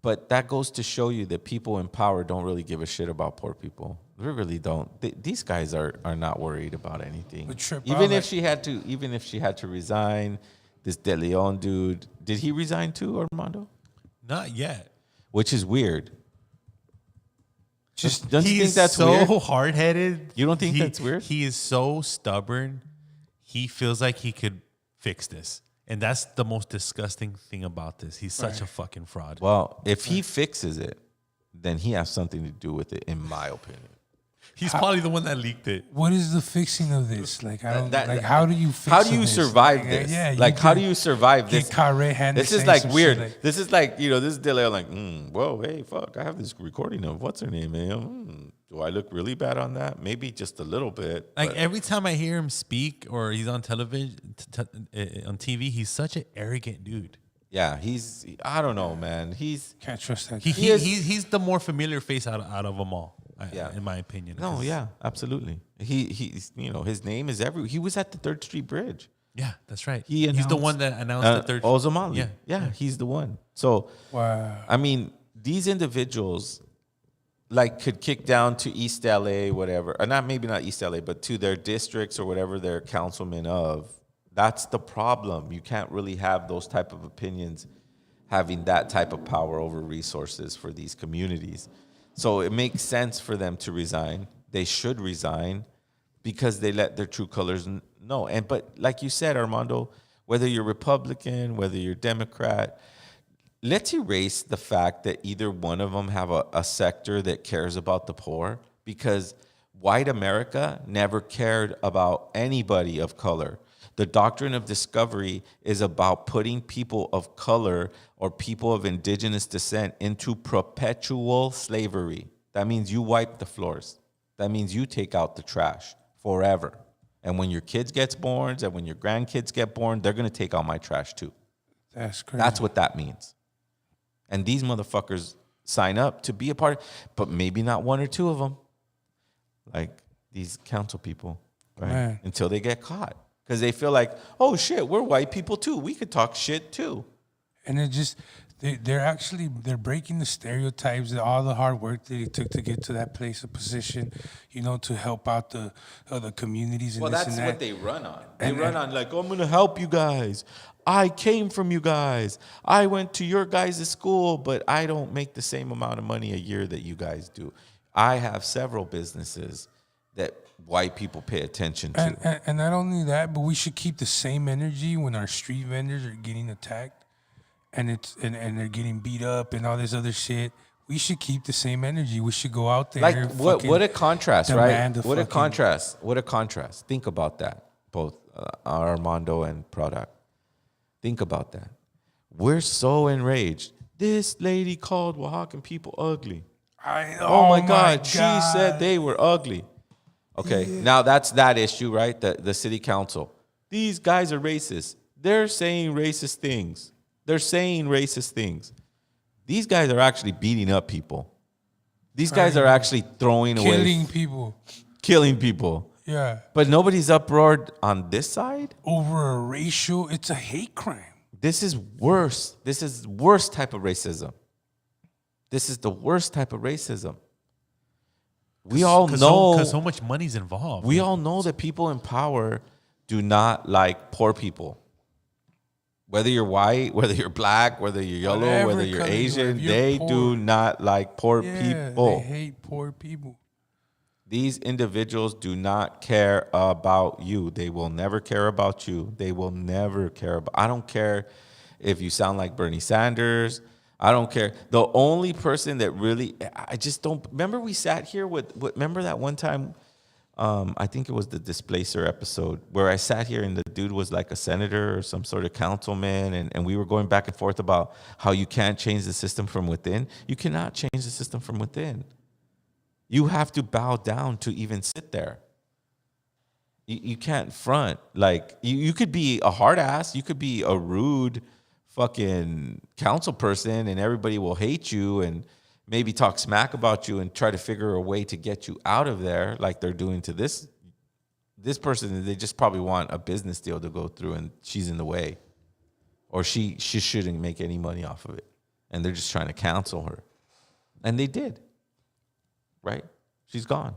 But that goes to show you that people in power don't really give a shit about poor people. They really don't. These guys are not worried about anything. But trip Even out, if she had to resign, this De Leon dude, did he resign too, Armando? Not yet. Which is weird. Just Don't you think He's that's so weird? hard-headed. You don't think that's weird? He is so stubborn. He feels like he could fix this. And that's the most disgusting thing about this. He's such a fucking fraud. Well, if he fixes it, then he has something to do with it, in my opinion. He's probably the one that leaked it. what is the fixing of this? Like, I don't, That- like, how do you fix How do you this? survive Like, this? Yeah, like, how do get- you survive get this? caught red-handed This is saying like some weird. shit like- This is like, this is delay. Like, whoa, hey, fuck, I have this recording of what's her name, man. Do I look really bad on that? Maybe just a little bit. Like but- every time I hear him speak or he's on television, on TV, he's such an arrogant dude. yeah, I don't know, man. Can't trust that. He, guy. he he's the more familiar face out of them all. Yeah. In my opinion. No, 'Cause- yeah, absolutely. He's, his name is he was at the 3rd Street Bridge. Yeah, that's right. He He's the announced- one that announced the third. Ozamali. Yeah. He's the one. So, Wow. I mean, these individuals could kick down to East LA, whatever, or maybe not East LA, but to their districts or whatever they're councilmen of. That's the problem. You can't really have those type of opinions having that type of power over resources for these communities. So it makes sense for them to resign. They should resign because they let their true colors know. But like you said, Armando, whether you're Republican, whether you're Democrat, let's erase the fact that either one of them have a sector that cares about the poor, because white America never cared about anybody of color. The doctrine of discovery is about putting people of color or people of indigenous descent into perpetual slavery. That means you wipe the floors. That means you take out the trash forever. And when your kids gets born, and when your grandkids get born, they're going to take out my trash too. That's crazy. That's what that means. And these motherfuckers sign up to be a part, but maybe not one or two of them. Like these council people, right? Man. Until they get caught. Because they feel like, oh shit, we're white people too. We could talk shit too. And it just they're breaking the stereotypes, all the hard work that it took to get to that place of position, to help out the communities and Well, this that's and that. what they run on. They run on like, I'm gonna help you guys. I came from you guys. I went to your guys' school, but I don't make the same amount of money a year that you guys do. I have several businesses that white people pay attention to. And not only that, but we should keep the same energy when our street vendors are getting attacked and they're getting beat up and all this other shit. We should keep the same energy. We should go out there. Like what a contrast, right? demand a What a fucking- contrast. What a contrast. Think about that, both Armando and Product. Think about that. We're so enraged. This lady called Oaxacan people ugly. Oh my God. She said they were ugly. Okay, now that's that issue, right? The city council. These guys are racist. They're saying racist things. These guys are actually beating up people. These guys are actually throwing away. Killing people. Yeah. But nobody's uproared on this side? Over a racial, it's a hate crime. This is worse. This is worst type of racism. This is the worst type of racism. We all know because so much money's involved. We all know that people in power do not like poor people. Whether you're white, whether you're black, whether you're yellow, Whatever whether you're color you are, Asian, if you're they poor. do not like poor people. They hate poor people. These individuals do not care about you. They will never care about you. They will never care about. I don't care if you sound like Bernie Sanders. I don't care. The only person that really, I just don't. Remember we sat here with remember that one time I think it was the Displacer episode where I sat here and the dude was like a senator or some sort of councilman, and we were going back and forth about how you can't change the system from within. You cannot change the system from within. You have to bow down to even sit there. You can't front. Like, you could be a hard ass, you could be a rude fucking council person, and everybody will hate you and maybe talk smack about you and try to figure a way to get you out of there, like they're doing to this person. They just probably want a business deal to go through, and she's in the way, or she shouldn't make any money off of it, and they're just trying to cancel her, and they did. Right? She's gone,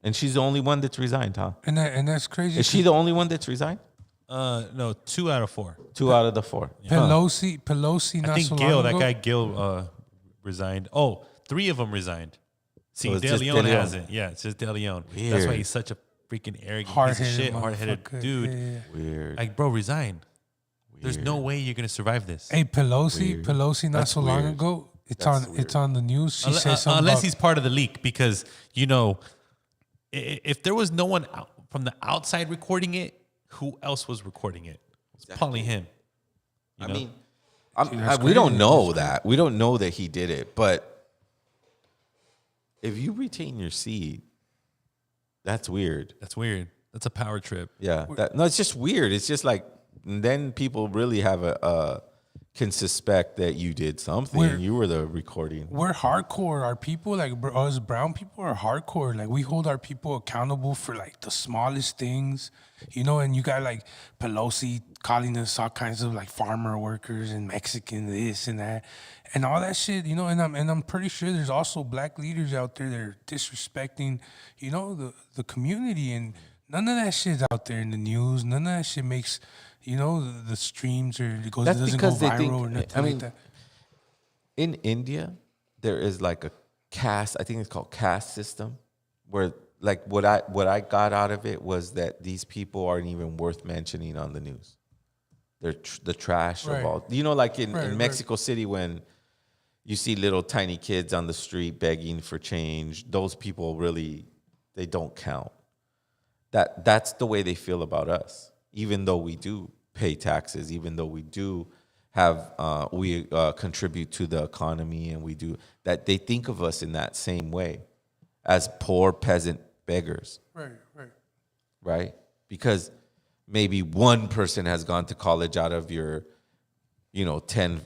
and she's the only one that's resigned, huh? And that's crazy. Is she the only one that's resigned? No, 2 out of 4. 2 out of the 4. Pelosi. I Not think so Gil, long that ago. guy Gil, resigned. Oh, 3 of them resigned. See, So it's De just Leon De Leon. hasn't. Yeah, it's just De Leon. That's Weird. why he's such a freaking arrogant piece of shit, hard-headed motherfucker. dude. Yeah. Weird. Like, bro, resign. There's no way you're gonna survive this. Hey, Pelosi. Not That's so long weird. ago. That's It's on the news. She said something Unless about, he's part of the leak, because if there was no one from the outside recording it, who else was recording it? It's probably him. You I know? mean, that's we don't crazy. know that. We don't know that he did it. But if you retain your seat, that's weird. That's weird. That's a power trip. Yeah. No, it's just weird. It's just like, then people really have can suspect that you did something. You were the recording. we're hardcore. Our people, like us brown people, are hardcore. Like, we hold our people accountable for like the smallest things, And you got like Pelosi calling us all kinds of like farmer workers and Mexican this and that, and all that shit. And I'm pretty sure there's also black leaders out there that are disrespecting, the community, and none of that shit's out there in the news. None of that shit makes. The streams, or it doesn't go viral or nothing like that. In India, there is like a caste, I think it's called caste system, where like what I got out of it was that these people aren't even worth mentioning on the news. They're the trash Right. of all. Like in Right. Mexico City, when you see little tiny kids on the street begging for change, those people really, they don't count. That's the way they feel about us. Even though we do pay taxes, even though we do have we contribute to the economy, and we do that, they think of us in that same way, as poor peasant beggars, right? Because maybe one person has gone to college out of your 10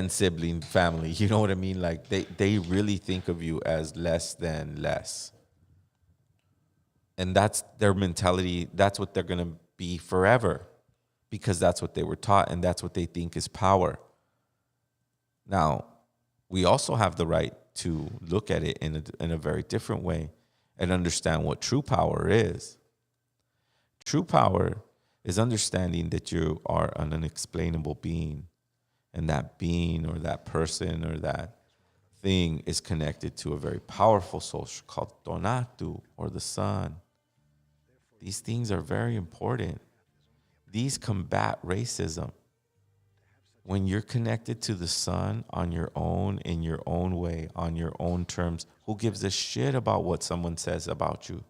sibling family. You know what I mean? Like, they really think of you as less than less. And that's their mentality. That's what they're going to be forever, because that's what they were taught, and that's what they think is power. Now, we also have the right to look at it in a very different way and understand what true power is. True power is understanding that you are an unexplainable being, and that being or that person or that thing is connected to a very powerful source called Donatu, or the sun. These things are very important. These combat racism. When you're connected to the sun on your own, in your own way, on your own terms, who gives a shit about what someone says about you?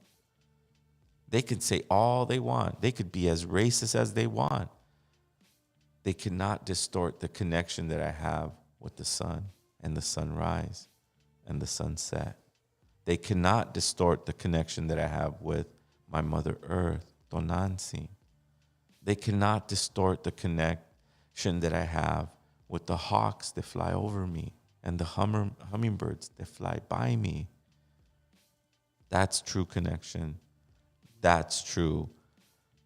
They could say all they want. They could be as racist as they want. They cannot distort the connection that I have with the sun and the sunrise and the sunset. They cannot distort the connection that I have with my Mother Earth, Tonantzin. They cannot distort the connection that I have with the hawks that fly over me and the hummingbirds that fly by me. That's true connection. That's true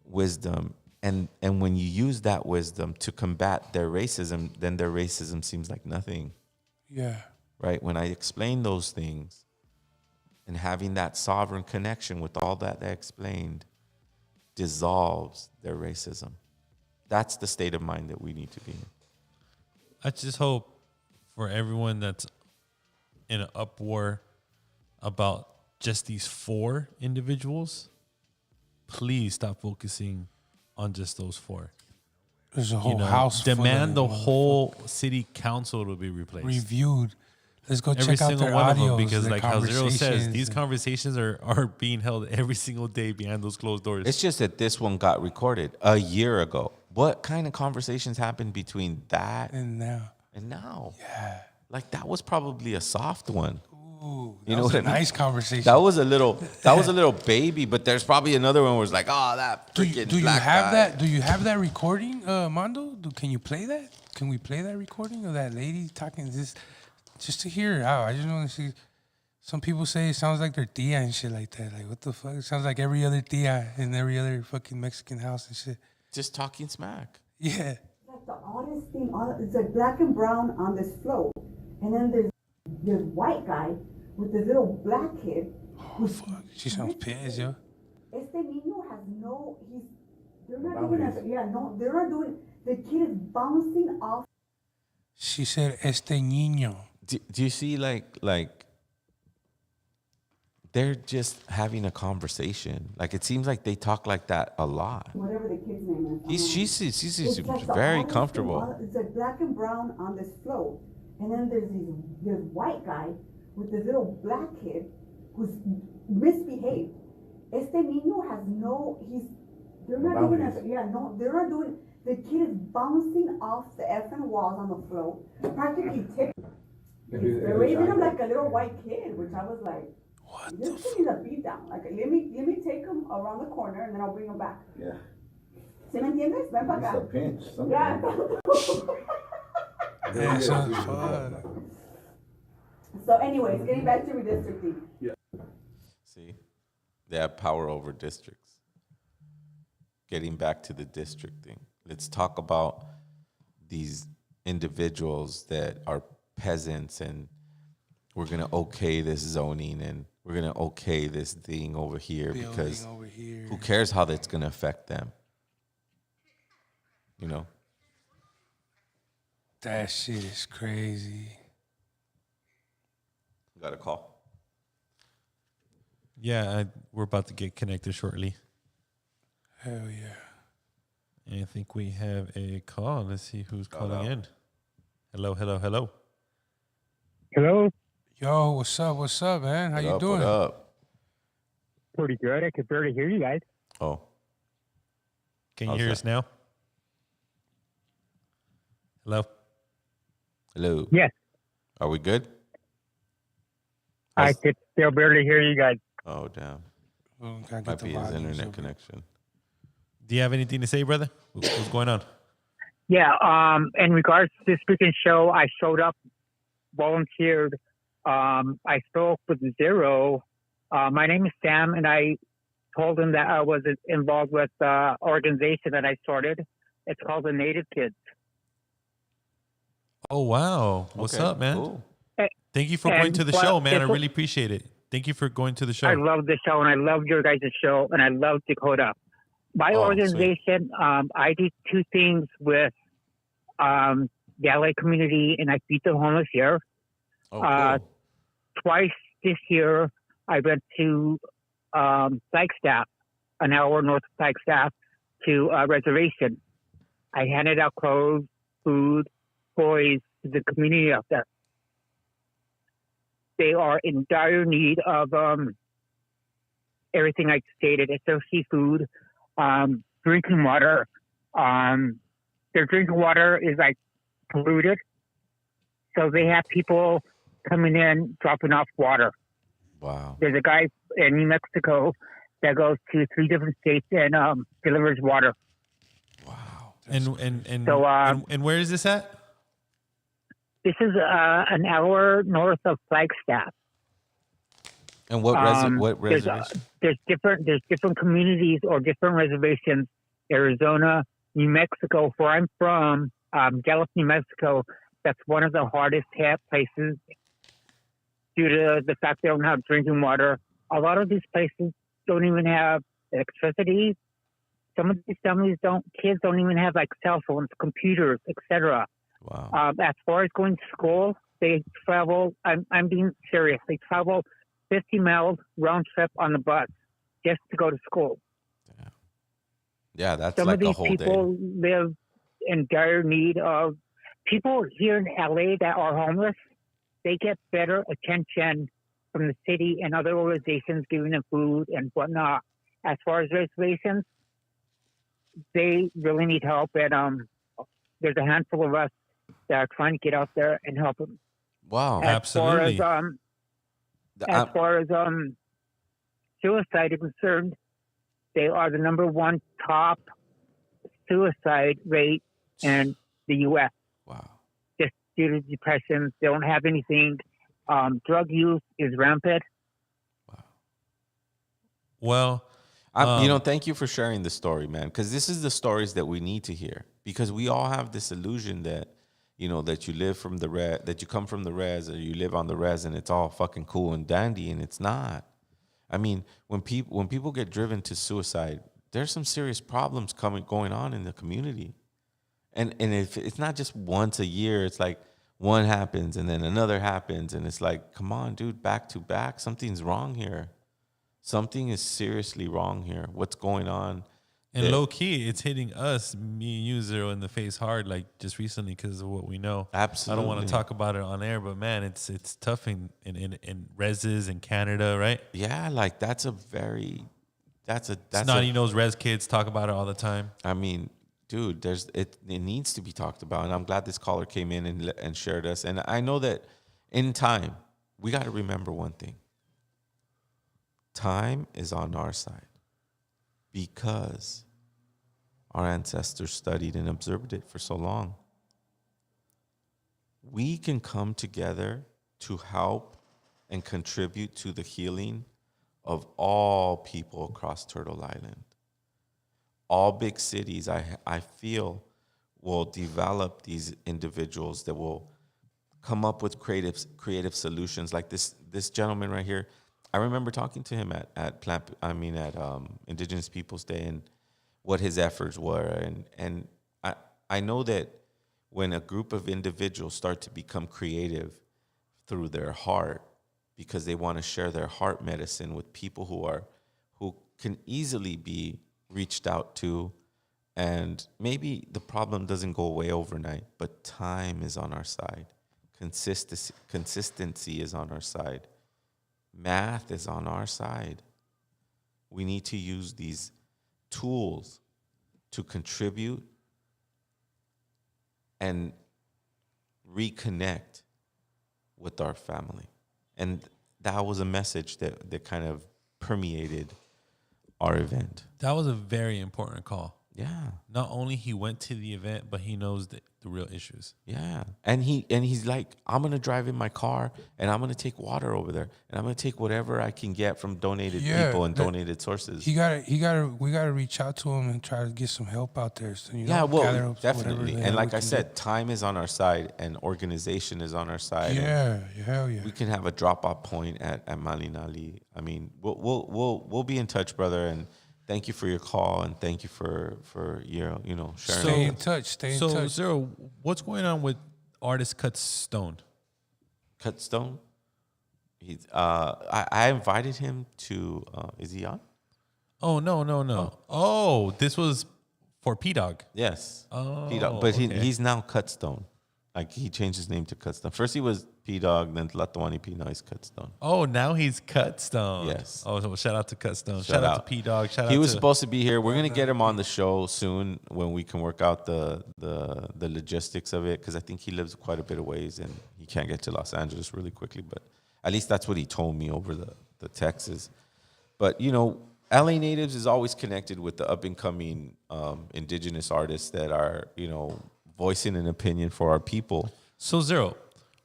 wisdom. And when you use that wisdom to combat their racism, then their racism seems like nothing. Yeah. Right? When I explain those things, and having that sovereign connection with all that I explained dissolves their racism. That's the state of mind that we need to be in. I just hope for everyone that's in an uproar about just these 4 individuals, please stop focusing on just those 4. There's a whole house full Demand of the whole city council to be replaced. reviewed. Let's go Every check out single their one of them, audios, because their like how Zero says, conversations these and- conversations are being held every single day behind those closed doors. It's just that this one got recorded a year ago. What kind of conversations happened between that And now, and now? yeah. Like that was probably a soft one. Ooh, You that know was what a I mean? nice conversation. That was a little baby, but there's probably another one where it's like, oh, that freaking do you black have guy. that? Do you have that recording, Mondo? Can you play that? Can we play that recording of that lady talking just to hear it out? I just want to see. Some people say it sounds like their tia and shit like that. Like, what the fuck? It sounds like every other tia in every other fucking Mexican house and shit. Just talking smack. Yeah. Like the oddest thing, it's like black and brown on this float, and then there's this white guy with this little black kid. Oh fuck, she sounds pissed, yo. Este niño has they're not doing it. Yeah, no, they're not doing. The kid is bouncing off. She said, "Este niño." Do you see like they're just having a conversation? Like it seems like they talk like that a lot. Whatever the kid's name is. She's It's like the very oddest comfortable. thing, it's like black and brown on this float, and then there's this white guy with this little black kid who's misbehaved. Este niño has they're not doing it. Yeah, no, they're not doing. The kid is bouncing off the effing walls on the float, practically tipping. They're raising him like a little white kid, which I was like, What this kid needs a beat down. Like, let me take him around the corner and then I'll bring him back. Yeah. ¿Sí me entiendes? Ven para It's a acá. pinch. Yeah. That sounds fun. So anyways, getting back to redistricting. See, they have power over districts. Getting back to the districting, let's talk about these individuals that are peasants, and we're gonna okay this zoning, and we're gonna okay this thing over here because Building over here. who cares how that's gonna affect them? You know. That shit is crazy. Got a call. Yeah, we're about to get connected shortly. Hell yeah. And I think we have a call. Let's see who's Shout out. calling in. Hello. Hello. Yo, what's up, man? How you doing? What up? Pretty good. I could barely hear you guys. Oh, Can you How's hear that? us now? hello. Yes. Are we good? I How's- could still barely hear you guys. Oh, damn. Well, gotta get Might the be his volumes internet up. connection. Do you have anything to say, brother? What's going on? Yeah. In regards to this weekend show, I showed up, volunteered. I spoke with Zero. My name is Sam, and I told him that I was involved with the organization that I started. It's called the Native Kids. Oh, wow. What's Okay, up, man? cool. Thank you for And going to the what- show, man. I if- really appreciate it. Thank you for going to the show. I love the show, and I love your guys' show, and I love Dakota. My Oh, organization, I do two things with the LA community, and I feed the homeless here. Oh, cool. Twice this year, I went to Flagstaff, an hour north of Flagstaff, to a reservation. I handed out clothes, food, toys to the community out there. They are in dire need of everything I stated, especially food, drinking water. Their drinking water is like polluted, so they have people coming in dropping off water. Wow. There's a guy in New Mexico that goes to 3 different states and delivers water. Wow. And where is this at? This is an hour north of Flagstaff. And what reservation? There's different communities or different reservations. Arizona, New Mexico, where I'm from, Gallup, New Mexico. That's one of the hardest hit places due to the fact they don't have drinking water. A lot of these places don't even have electricity. Some of these families kids don't even have like cell phones, computers, etc. Wow. As far as going to school, they travel. I'm being serious. They travel 50 miles round trip on the bus just to go to school. Yeah, that's Some like of these a whole people day. live in dire need of people here in LA that are homeless. they get better attention from the city and other organizations giving them food and whatnot. As far as reservations, they really need help, and there's a handful of us that are trying to get out there and help them. Wow. Absolutely. As far as suicide is concerned, they are the number one top suicide rate in the U.S. Wow. Just due to depression, they don't have anything. Drug use is rampant. Well, thank you for sharing the story, man, because this is the stories that we need to hear, because we all have this illusion that, that you live from the res, that you come from the res, or you live on the res, and it's all fucking cool and dandy, and it's not. I mean, when people get driven to suicide, there's some serious problems going on in the community, and if it's not just once a year, it's like one happens and then another happens, and it's like, come on, dude, back to back, something's wrong here. Something is seriously wrong here. What's going on? And low key, it's hitting us, me and you, Zero, in the face hard, like just recently because of what we know. Absolutely. I don't want to talk about it on air, but man, it's tough in reses in Canada, right? Yeah, like that's Snotty Nose res kids talk about it all the time. I mean, dude, it needs to be talked about, and I'm glad this caller came in and shared us. And I know that in time, we got to remember one thing. Time is on our side because our ancestors studied and observed it for so long. We can come together to help and contribute to the healing of all people across Turtle Island. All big cities, I feel, will develop these individuals that will come up with creative solutions. Like this gentleman right here. I remember talking to him at Indigenous Peoples Day and what his efforts were, and I know that when a group of individuals start to become creative through their heart, because they want to share their heart medicine with people who can easily be reached out to, and maybe the problem doesn't go away overnight, but time is on our side, consistency is on our side. Math is on our side. We need to use these tools to contribute and reconnect with our family. And that was a message that kind of permeated our event. That was a very important call. Yeah. Not only he went to the event, but he knows the real issues. Yeah. And he's like, I'm going to drive in my car and I'm going to take water over there and I'm going to take whatever I can get from donated people and donated sources. We got to reach out to him and try to get some help out there. So, definitely. And like I said, time is on our side and organization is on our side. Yeah, hell yeah. We can have a drop-off point at Malinali. I mean, we'll be in touch, brother, and thank you for your call, and thank you for your sharing. Stay in touch. So, Zero, what's going on with artist Cut Stone? Cut Stone? He's I invited him to. Is he on? Oh no. Oh, this was for P Dog. Yes. Oh, P Dog, but okay. he's now Cut Stone. Like he changed his name to Cut Stone. First he was P Dog, then Tlatoani P. Now he's Cut Stone. Oh, now he's Cut Stone. Yes. Oh, so shout out to Cut Stone. Shout out to P Dog. He was supposed to be here. We're gonna get him on the show soon when we can work out the logistics of it, because I think he lives quite a bit of ways and he can't get to Los Angeles really quickly. But at least that's what he told me over the texts. But LA Natives is always connected with the up and coming indigenous artists that are voicing an opinion for our people. So, Zero,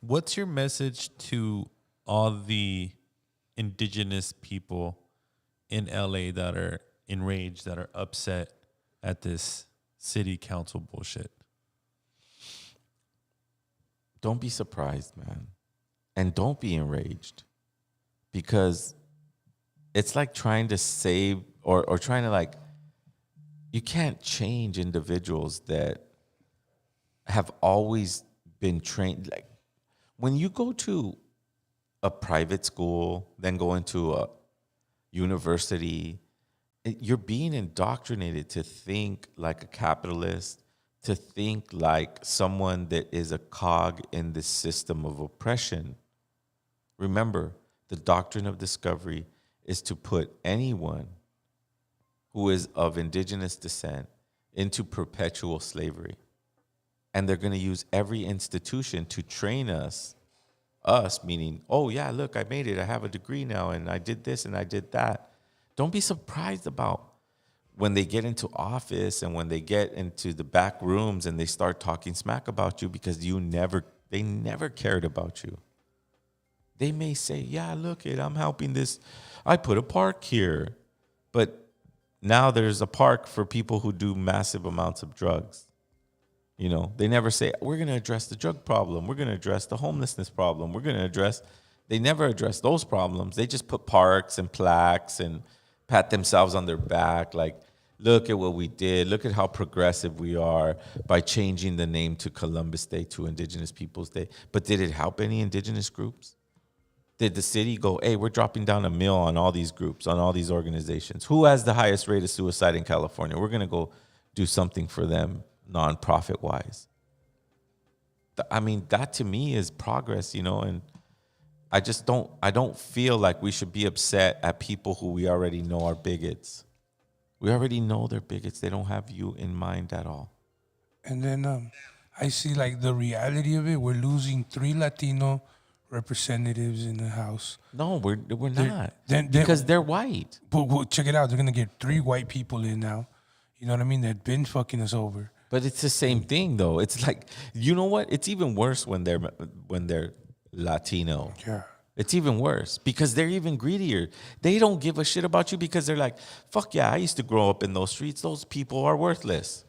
what's your message to all the indigenous people in LA that are enraged, that are upset at this city council bullshit? Don't be surprised, man. And don't be enraged, because it's like trying to save or trying to you can't change individuals that have always been trained. Like when you go to a private school, then go into a university, you're being indoctrinated to think like a capitalist, to think like someone that is a cog in this system of oppression. Remember, the doctrine of discovery is to put anyone who is of indigenous descent into perpetual slavery. And they're going to use every institution to train us meaning, oh yeah, look, I made it. I have a degree now and I did this and I did that. Don't be surprised about when they get into office and when they get into the back rooms and they start talking smack about you because they never cared about you. They may say, yeah, look it, I'm helping this. I put a park here. But now there's a park for people who do massive amounts of drugs. You know, they never say, we're going to address the drug problem. We're going to address the homelessness problem. They never address those problems. They just put parks and plaques and pat themselves on their back. Like, look at what we did. Look at how progressive we are by changing the name to Columbus Day to Indigenous Peoples Day. But did it help any indigenous groups? Did the city go, hey, we're dropping down $1 million on all these groups, on all these organizations? Who has the highest rate of suicide in California? We're going to go do something for them nonprofit wise. I mean, that to me is progress, you know, and I don't feel like we should be upset at people who we already know are bigots. We already know they're bigots. They don't have you in mind at all. And then I see like the reality of it. We're losing 3 Latino representatives in the House. No, we're not. Because they're white. But check it out. They're going to get 3 white people in now. You know what I mean? They've been fucking us over. But it's the same thing, though. It's like, you know what? It's even worse when they're Latino. Yeah. It's even worse because they're even greedier. They don't give a shit about you because they're like, fuck yeah, I used to grow up in those streets. Those people are worthless.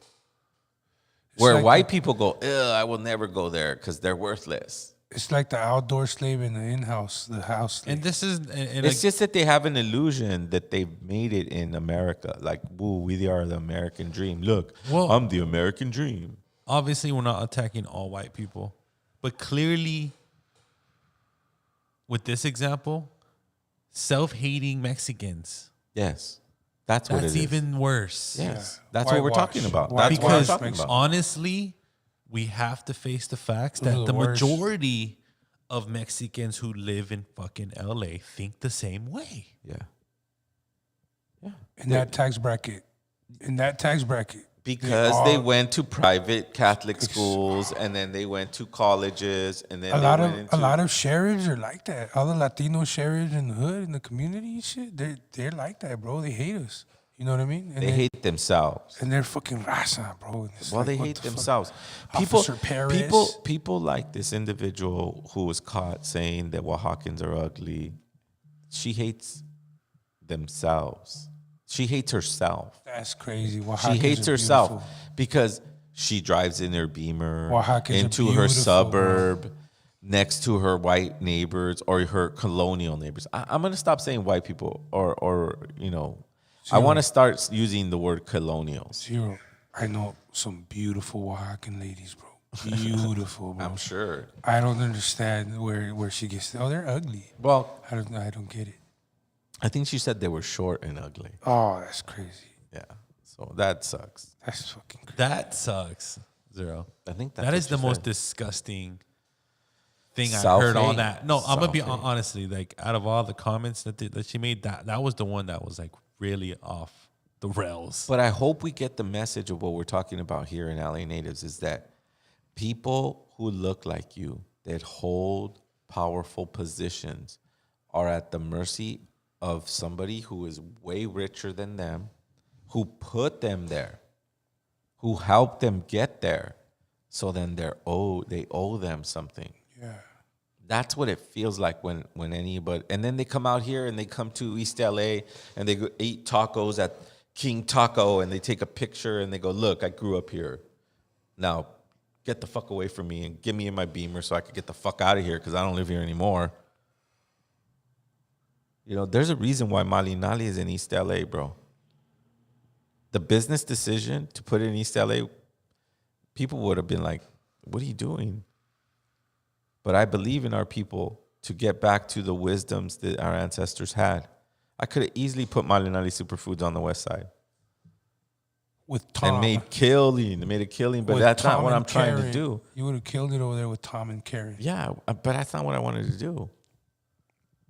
Where like white people go, I will never go there because they're worthless. It's like the outdoor slave and the in-house, the house slave. And this is... it's just that they have an illusion that they've made it in America. Like, woo, we are the American dream. Look, I'm the American dream. Obviously, we're not attacking all white people. But clearly, with this example, self-hating Mexicans. Yes. That's what it is. That's even worse. Yes. That's what we're talking about. That's what we're talking about. Honestly... we have to face the facts that the majority of Mexicans who live in fucking LA think the same way. Yeah. Yeah. In that tax bracket. Because they went to private Catholic schools and then they went to colleges and then a lot of sheriffs are like that. All the Latino sheriffs in the hood, in the community and shit, they're like that, bro. They hate us. You know what I mean? And they hate themselves. And they're fucking raza, bro. Well, like, they hate themselves. People like this individual who was caught saying that Oaxacans are ugly. She hates themselves. She hates herself. That's crazy. She hates herself because she drives in her Beamer into her suburb, bro, next to her white neighbors or her colonial neighbors. I'm going to stop saying white people or you know, Zero. I want to start using the word colonials. Zero. I know some beautiful Oaxacan ladies, bro. Beautiful, bro. I'm sure. I don't understand where she gets. Oh, they're ugly. Well, I don't get it. I think she said they were short and ugly. Oh, that's crazy. Yeah. So that sucks. That's fucking crazy. That sucks. Zero. I think that is the most disgusting thing I heard on that. No, I'm gonna be honestly, like, out of all the comments that she made, that was the one that was like really off the rails. But I hope we get the message of what we're talking about here in LA Natives is that people who look like you, that hold powerful positions, are at the mercy of somebody who is way richer than them, who put them there, who helped them get there. So then they owe them something. Yeah. That's what it feels like when anybody, and then they come out here and they come to East LA and they go eat tacos at King Taco and they take a picture and they go, look, I grew up here. Now, get the fuck away from me and get me in my Beamer so I could get the fuck out of here because I don't live here anymore. You know, there's a reason why Malinali is in East LA, bro. The business decision to put it in East LA, people would have been like, what are you doing? But I believe in our people to get back to the wisdoms that our ancestors had. I could have easily put Malinali Superfoods on the west side. With Tom. And made a killing, but that's not what I'm trying to do. You would have killed it over there with Tom and Karen. Yeah, but that's not what I wanted to do.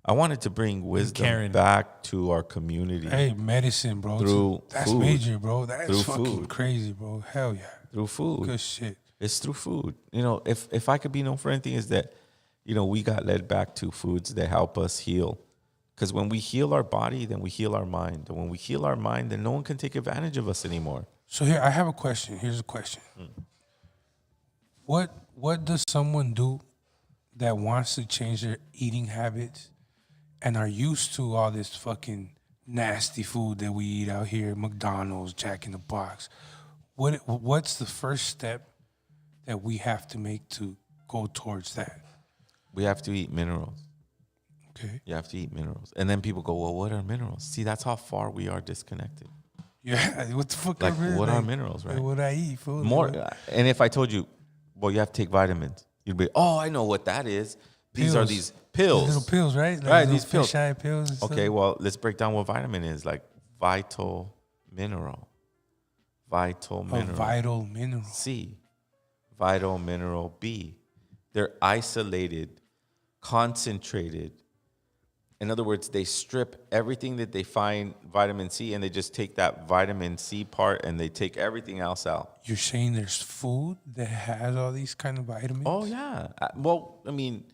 I wanted to bring wisdom Karen. back to our community. Hey, medicine, bro. That's food. major, bro. That's Through fucking food. crazy, bro. Hell yeah. Through food. Good shit. It's through food. You know, if I could be known for anything, is that, you know, we got led back to foods that help us heal. Because when we heal our body, then we heal our mind. And when we heal our mind, then no one can take advantage of us anymore. So here, I have a question. Here's a question. What does someone do that wants to change their eating habits and are used to all this fucking nasty food that we eat out here, McDonald's, Jack in the Box? What's the first step that we have to make to go towards that? We have to eat minerals. Okay. You have to eat minerals. And then people go, well, what are minerals? See, that's how far we are disconnected. Yeah, what the fuck? Like, what are minerals, right? What I eat, food. More. And if I told you, well, you have to take vitamins, you'd be, oh, I know what that is. These are these pills. Little pills, right? Like right, these pills. Fish-eye pills and Okay, stuff. well, let's break down what vitamin is. Like vital mineral. Vital mineral. A vital mineral. C. Vital mineral B. They're isolated, concentrated. In other words, they strip everything that they find vitamin C, and they just take that vitamin C part and they take everything else out. You're saying there's food that has all these kind of vitamins? Oh, yeah. Well, I mean,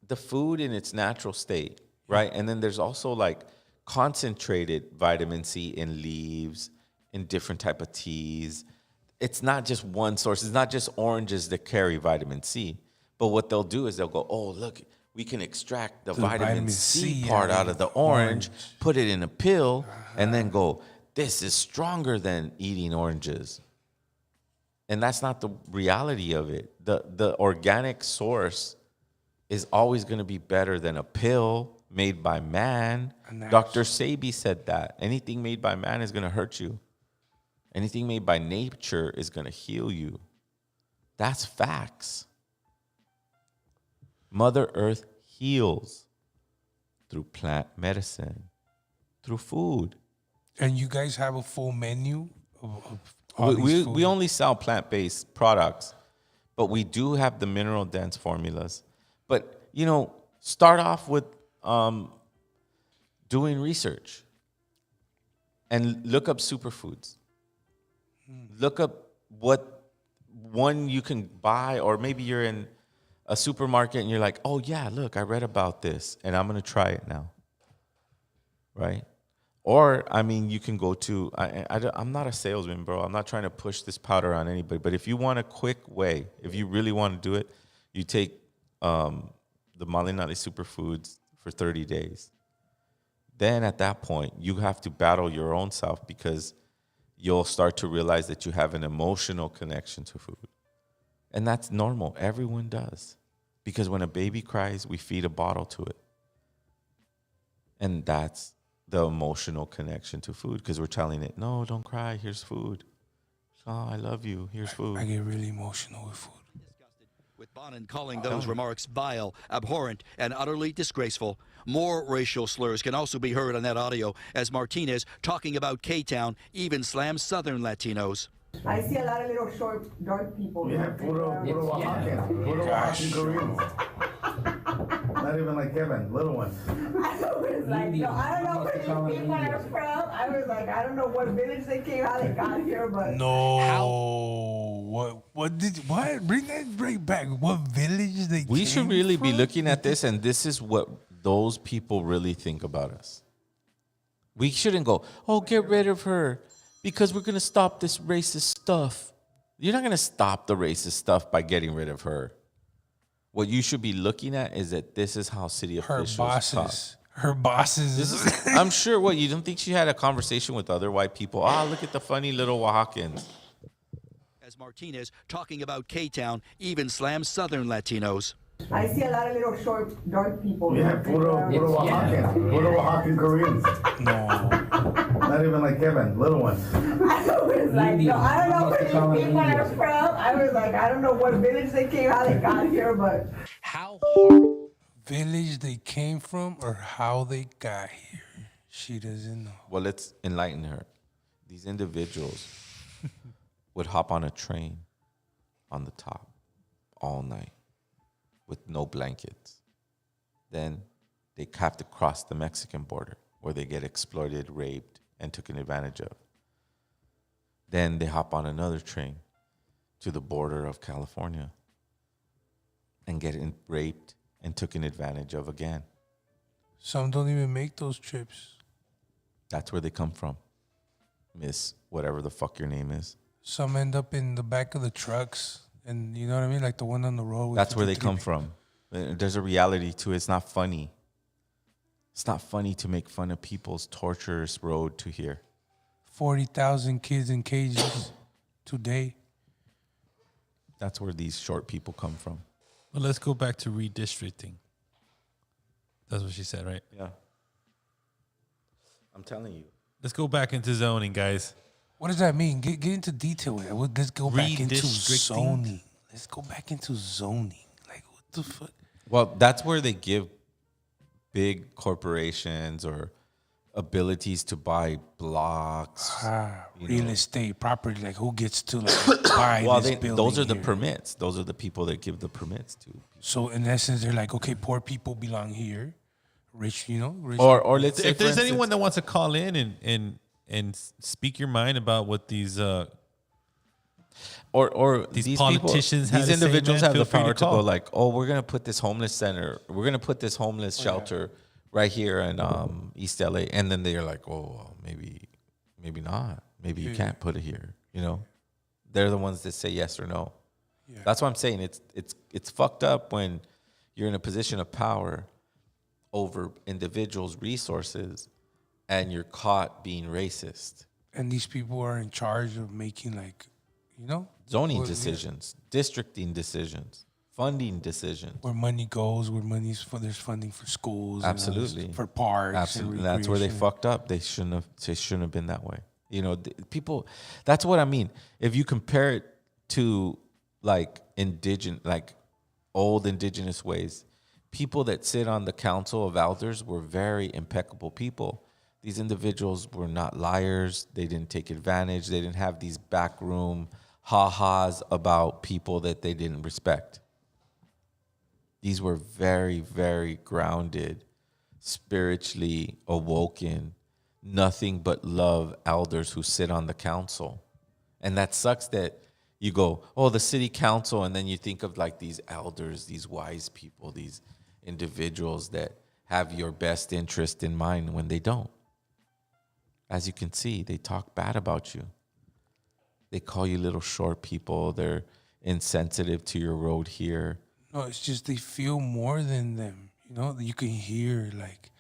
the food in its natural state, right? And then there's also like concentrated vitamin C in leaves, in different type of teas. It's not just one source. It's not just oranges that carry vitamin C. But what they'll do is they'll go, oh, look, we can extract the vitamin C part out of the orange, put it in a pill, and then go, this is stronger than eating oranges. And that's not the reality of it. The organic source is always going to be better than a pill made by man. Dr. Sebi said that. Anything made by man is going to hurt you. Anything made by nature is going to heal you. That's facts. Mother Earth heals through plant medicine, through food. And you guys have a full menu of all these We foods? only sell plant-based products, but we do have the mineral-dense formulas. But, you know, start off with doing research and look up superfoods. Look up what one you can buy, or maybe you're in a supermarket and you're like, oh, yeah, look, I read about this and I'm going to try it now. Right? Or, I mean, you can go to, I'm not a salesman, bro. I'm not trying to push this powder on anybody. But if you want a quick way, if you really want to do it, you take the Malinali Superfoods for 30 days. Then at that point, you have to battle your own self, because you'll start to realize that you have an emotional connection to food. And that's normal. Everyone does. Because when a baby cries, we feed a bottle to it. And that's the emotional connection to food, because we're telling it, no, don't cry, here's food. Oh, I love you, here's food. I get really emotional with food. With Bonin calling those remarks vile, abhorrent, and utterly disgraceful. More racial slurs can also be heard on that audio as Martinez, talking about K-Town, even slams Southern Latinos. I see a lot of little short, dark people. Yeah, puro Oaxacan Koreans. Not even like Kevin, little ones. I was like, no, I don't know where these people are from. I was like, I don't know what village they came, how they got here, but Bring that right back. What village they We came should really be from? looking at this, and this is what those people really think about us. We shouldn't go, oh, get rid of her, because we're going to stop this racist stuff. You're not going to stop the racist stuff by getting rid of her. What you should be looking at is that this is how city officials talk. Her bosses. I'm sure, what, you don't think she had a conversation with other white people? Look at the funny little Oaxacans. As Martinez, talking about K-Town, even slams Southern Latinos. I see a lot of little short, dark people. Yeah, puro Oaxacan Koreans. No. Not even like Kevin, little ones. I was like, no, I don't know where these people are from. I was like, I don't know what village they came, how they got here, but How horrible. Village they came from or how they got here. She doesn't know. Well, let's enlighten her. These individuals would hop on a train on the top all night with no blankets. Then they have to cross the Mexican border where they get exploited, raped, and taken advantage of. Then they hop on another train to the border of California and get raped and taken advantage of again. Some don't even make those trips. That's where they come from. Miss whatever the fuck your name is. Some end up in the back of the trucks. And you know what I mean? Like the one on the road. With That's where they 53 come from. There's a reality to it. It's not funny. It's not funny to make fun of people's torturous road to here. 40,000 kids in cages today. That's where these short people come from. Well, let's go back to redistricting. That's what she said, right? Yeah. I'm telling you. Let's go back into zoning, guys. What does that mean? Get into detail with it. Let's go back into Redistricting? zoning. Let's go back into zoning. Like, what the fuck? Well, that's where they give big corporations or abilities to buy blocks. Real estate, property. Like, who gets to like buy Well, this building? those are the here? permits. Those are the people that give the permits to. So in essence, they're like, okay, poor people belong here. Rich, rich. Or let's say, If there's for instance, anyone that wants to call in and speak your mind about what these or these politicians people, have these to say, individuals man, have feel the free to power to go call. like, oh, we're gonna put this homeless center, we're gonna put this homeless shelter right here in East LA, and then they're like, oh, well, maybe not, maybe you can't put it here. They're the ones that say yes or no. Yeah. That's what I'm saying. It's fucked up when you're in a position of power over individuals' resources, and you're caught being racist. And these people are in charge of making zoning decisions, districting decisions, funding decisions. Where money goes, there's funding for schools, Absolutely, for parks. Absolutely, and that's where they fucked up. They shouldn't have been that way. People. That's what I mean. If you compare it to like old indigenous ways, people that sit on the council of elders were very impeccable people. These individuals were not liars. They didn't take advantage. They didn't have these backroom ha-has about people that they didn't respect. These were very, very grounded, spiritually awoken, nothing but love elders who sit on the council. And that sucks that you go, oh, the city council, and then you think of like these elders, these wise people, these individuals that have your best interest in mind when they don't. As you can see, they talk bad about you. They call you little short people. They're insensitive to your road here. No, it's just they feel more than them. You can hear like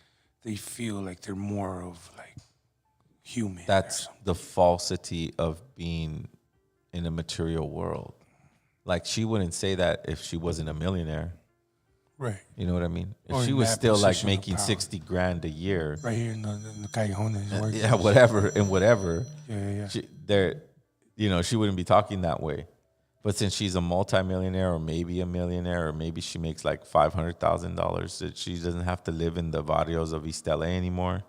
they feel like they're more of like human. That's the falsity of being in a material world. Like she wouldn't say that if she wasn't a millionaire. Right. You know what I mean? If Or she in was that still like position of making power. $60,000 a year. Right here in the callejones. Yeah, whatever. Yeah. She wouldn't be talking that way. But since she's a multimillionaire or maybe a millionaire or maybe she makes like $500,000, that she doesn't have to live in the barrios of East LA anymore.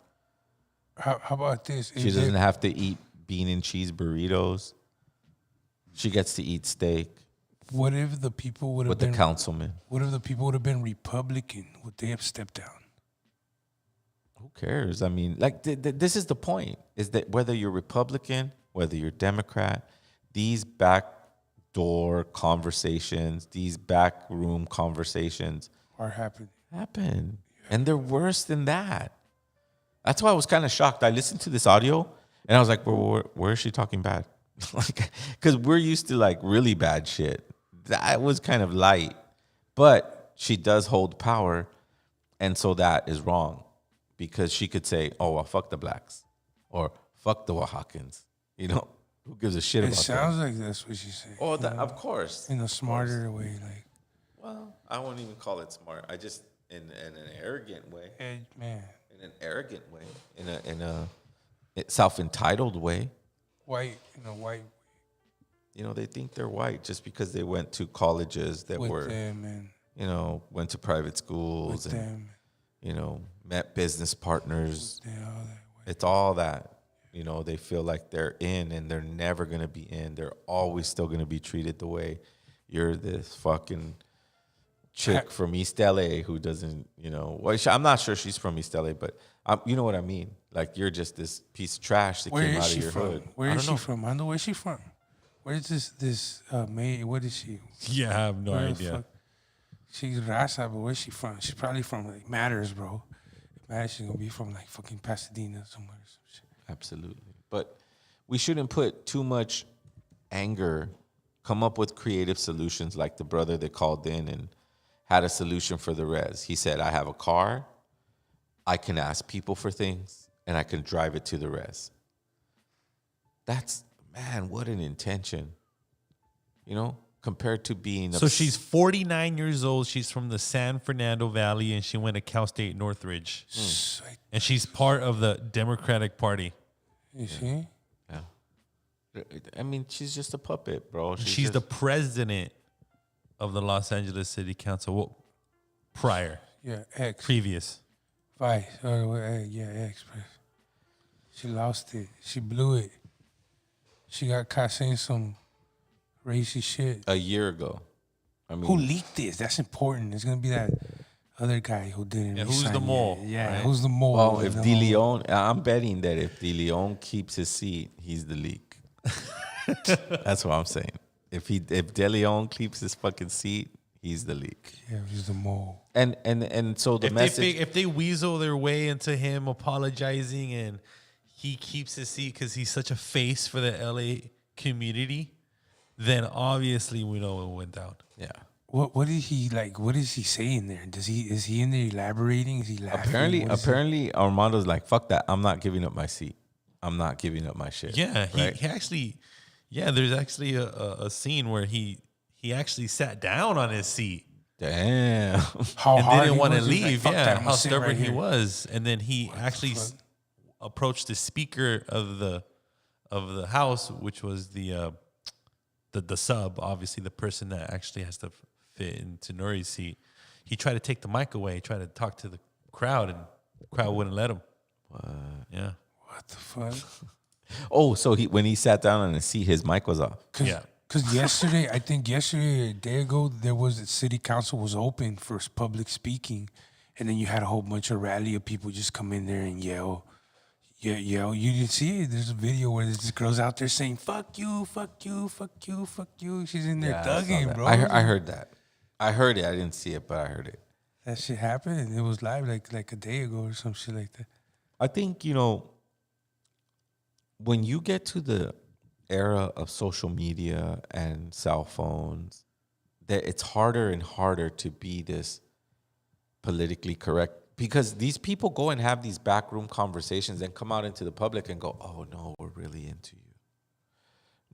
How about this? She doesn't have to eat bean and cheese burritos. She gets to eat steak. What if the people would have with been the councilman? What if the people would have been Republican? Would they have stepped down? Who cares? I mean, like this is the point: is that whether you're Republican, whether you're Democrat, these backdoor conversations, these backroom conversations Are happening. And they're worse than that. That's why I was kind of shocked. I listened to this audio and I was like, where is she talking bad? Like, because we're used to like really bad shit. That was kind of light, but she does hold power, and so that is wrong, because she could say, "Oh, well, fuck the blacks," or "Fuck the Oaxacans." Who gives a shit about that? It sounds like that's what she's saying. Oh, of course. In a smarter way, like. Well, I won't even call it smart. I just in an arrogant way. Man. In an arrogant way. In a self-entitled way. White in a white. They think they're white just because they went to colleges that With them and went to private schools with and, them. Met business partners. It's all that. They feel like they're in and they're never going to be in. They're always still going to be treated the way you're this fucking chick from East LA who doesn't, well, I'm not sure she's from East LA, but you know what I mean? Like, you're just this piece of trash that came out of your hood. Where is she from? I know where she from. Where is this maid? What is she? Yeah, I have no idea. She's Raza, but where's she from? She's probably from like Matters, bro. Matters, she's gonna be from like fucking Pasadena somewhere. Some shit. Absolutely. But we shouldn't put too much anger. Come up with creative solutions, like the brother that called in and had a solution for the res. He said, I have a car, I can ask people for things, and I can drive it to the res. That's, man, what an intention. Compared to being... So she's 49 years old. She's from the San Fernando Valley, and she went to Cal State Northridge. And she's part of the Democratic Party. You see? Yeah. I mean, she's just a puppet, bro. She's the president of the Los Angeles City Council. Well, prior. Yeah, previous. Vice. Ex. She lost it. She blew it. She got caught saying some racy shit. A year ago. I mean, who leaked this? That's important. It's going to be that other guy who didn't. Yeah, who's the mole? Yeah, right? Who's the mole? Well, if De Leon, I'm betting that if De Leon keeps his seat, he's the leak. That's what I'm saying. If De Leon keeps his fucking seat, he's the leak. Yeah, he's the mole. And so the message... If they weasel their way into him apologizing and he keeps his seat because he's such a face for the LA community, then obviously we know it went down. Yeah. What did he like? What is he saying there? Is he in there elaborating? Is he laughing? Apparently Armando's like, fuck that. I'm not giving up my seat. I'm not giving up my shit. Yeah, he actually, there's actually a scene where he actually sat down on his seat. Damn. How and hard didn't want to was. leave. Like, Yeah, how stubborn right he here. was. And then he actually approached the speaker of the house, which was the sub, obviously the person that actually has to fit into Nuri's seat. He tried to take the mic away, tried to talk to the crowd, and the crowd wouldn't let him. What? Yeah. What the fuck? Oh, so when he sat down on the seat, his mic was off. Yeah. Because yesterday, I think or a day ago, there was the city council was open for public speaking, and then you had a whole bunch of rally of people just come in there and yell. Yeah, you didn't see it. There's a video where this girl's out there saying, fuck you, fuck you, fuck you, fuck you. She's in there thugging, bro. I heard that. I heard it. I didn't see it, but I heard it. That shit happened, and it was live like a day ago or some shit like that. I think, when you get to the era of social media and cell phones, that it's harder and harder to be this politically correct. Because these people go and have these backroom conversations and come out into the public and go, oh, no, we're really into you.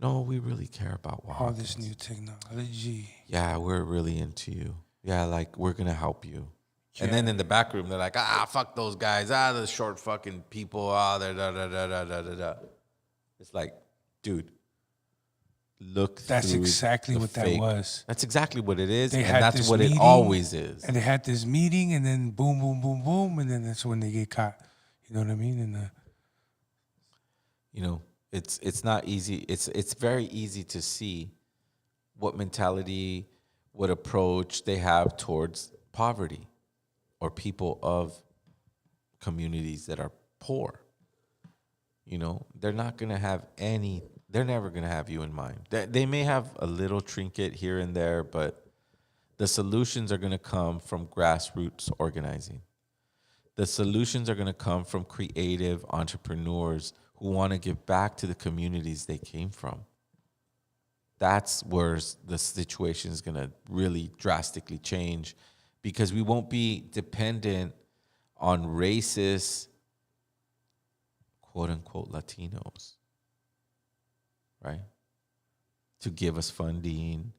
No, we really care about all this new technology. Yeah, we're really into you. Yeah, like, we're going to help you. Yeah. And then in the back room, they're like, fuck those guys. The short fucking people. Da. It's like, dude, look. That's exactly what fake. that was. That's exactly what it is. And that's what it always is. And they had this meeting, and then boom, boom, boom, boom. And then that's when they get caught. You know what I mean? And it's not easy. It's very easy to see what mentality, what approach they have towards poverty or people of communities that are poor. They're not going to have they're never going to have you in mind. They may have a little trinket here and there, but the solutions are going to come from grassroots organizing. The solutions are going to come from creative entrepreneurs who want to give back to the communities they came from. That's where the situation is going to really drastically change, because we won't be dependent on racist, quote-unquote, Latinos, right? To give us funding,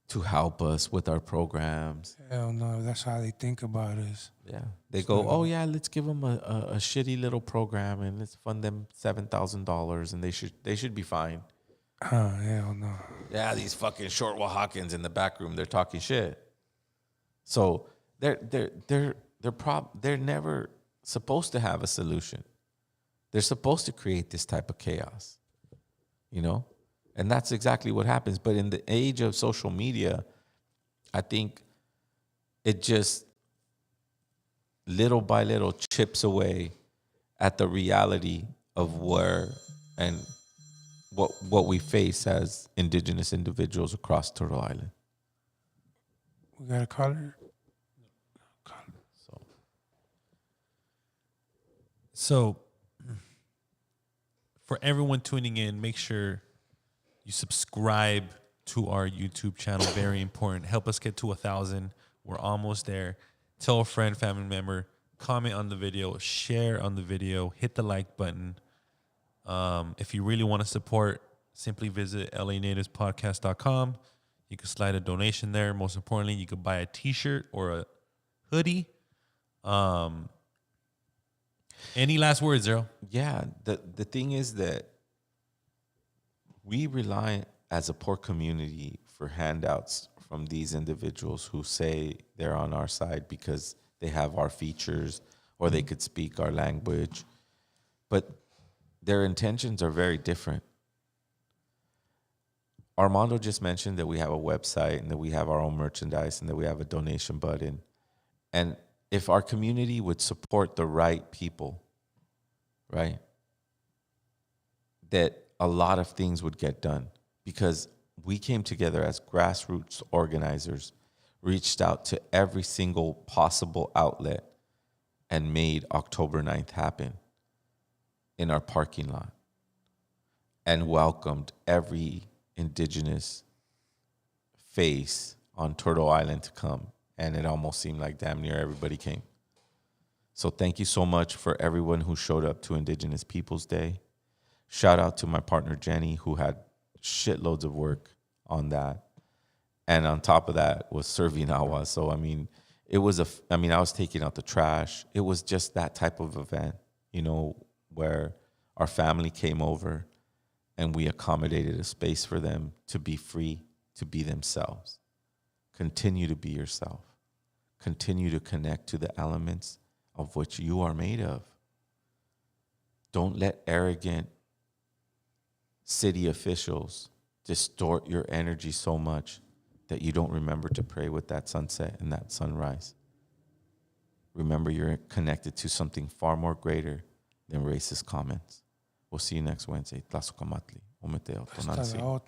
to help us with our programs. Hell no, that's how they think about us. Yeah. They go, oh, yeah, let's give them a shitty little program and let's fund them $7,000 and they should be fine. Hell no. Yeah, these fucking short Oaxacans in the back room, they're talking shit. So they're never supposed to have a solution. They're supposed to create this type of chaos, And that's exactly what happens. But in the age of social media, I think it just little by little chips away at the reality of where and what we face as Indigenous individuals across Turtle Island. We got a caller. So, for everyone tuning in, make sure you subscribe to our YouTube channel. Very important. Help us get to 1,000. We're almost there. Tell a friend, family member, comment on the video, share on the video, hit the like button. If you really want to support, simply visit lanativespodcast.com. You can slide a donation there. Most importantly, you could buy a t-shirt or a hoodie. Any last words, Zero? Yeah, the thing is that we rely as a poor community for handouts from these individuals who say they're on our side because they have our features or they could speak our language. But their intentions are very different. Armando just mentioned that we have a website and that we have our own merchandise and that we have a donation button. And if our community would support the right people, right, that a lot of things would get done, because we came together as grassroots organizers, reached out to every single possible outlet and made October 9th happen in our parking lot and welcomed every Indigenous face on Turtle Island to come. And it almost seemed like damn near everybody came. So thank you so much for everyone who showed up to Indigenous Peoples Day. Shout out to my partner, Jenny, who had shitloads of work on that. And on top of that was serving awa. So, I mean, I was taking out the trash. It was just that type of event, you know, where our family came over and we accommodated a space for them to be free, to be themselves. Continue to be yourself. Continue to connect to the elements of which you are made of. Don't let arrogant city officials distort your energy so much that you don't remember to pray with that sunset and that sunrise. Remember, you're connected to something far more greater than racist comments. We'll see you next Wednesday. Tlasukamatli. Umeteo. Tonantzin.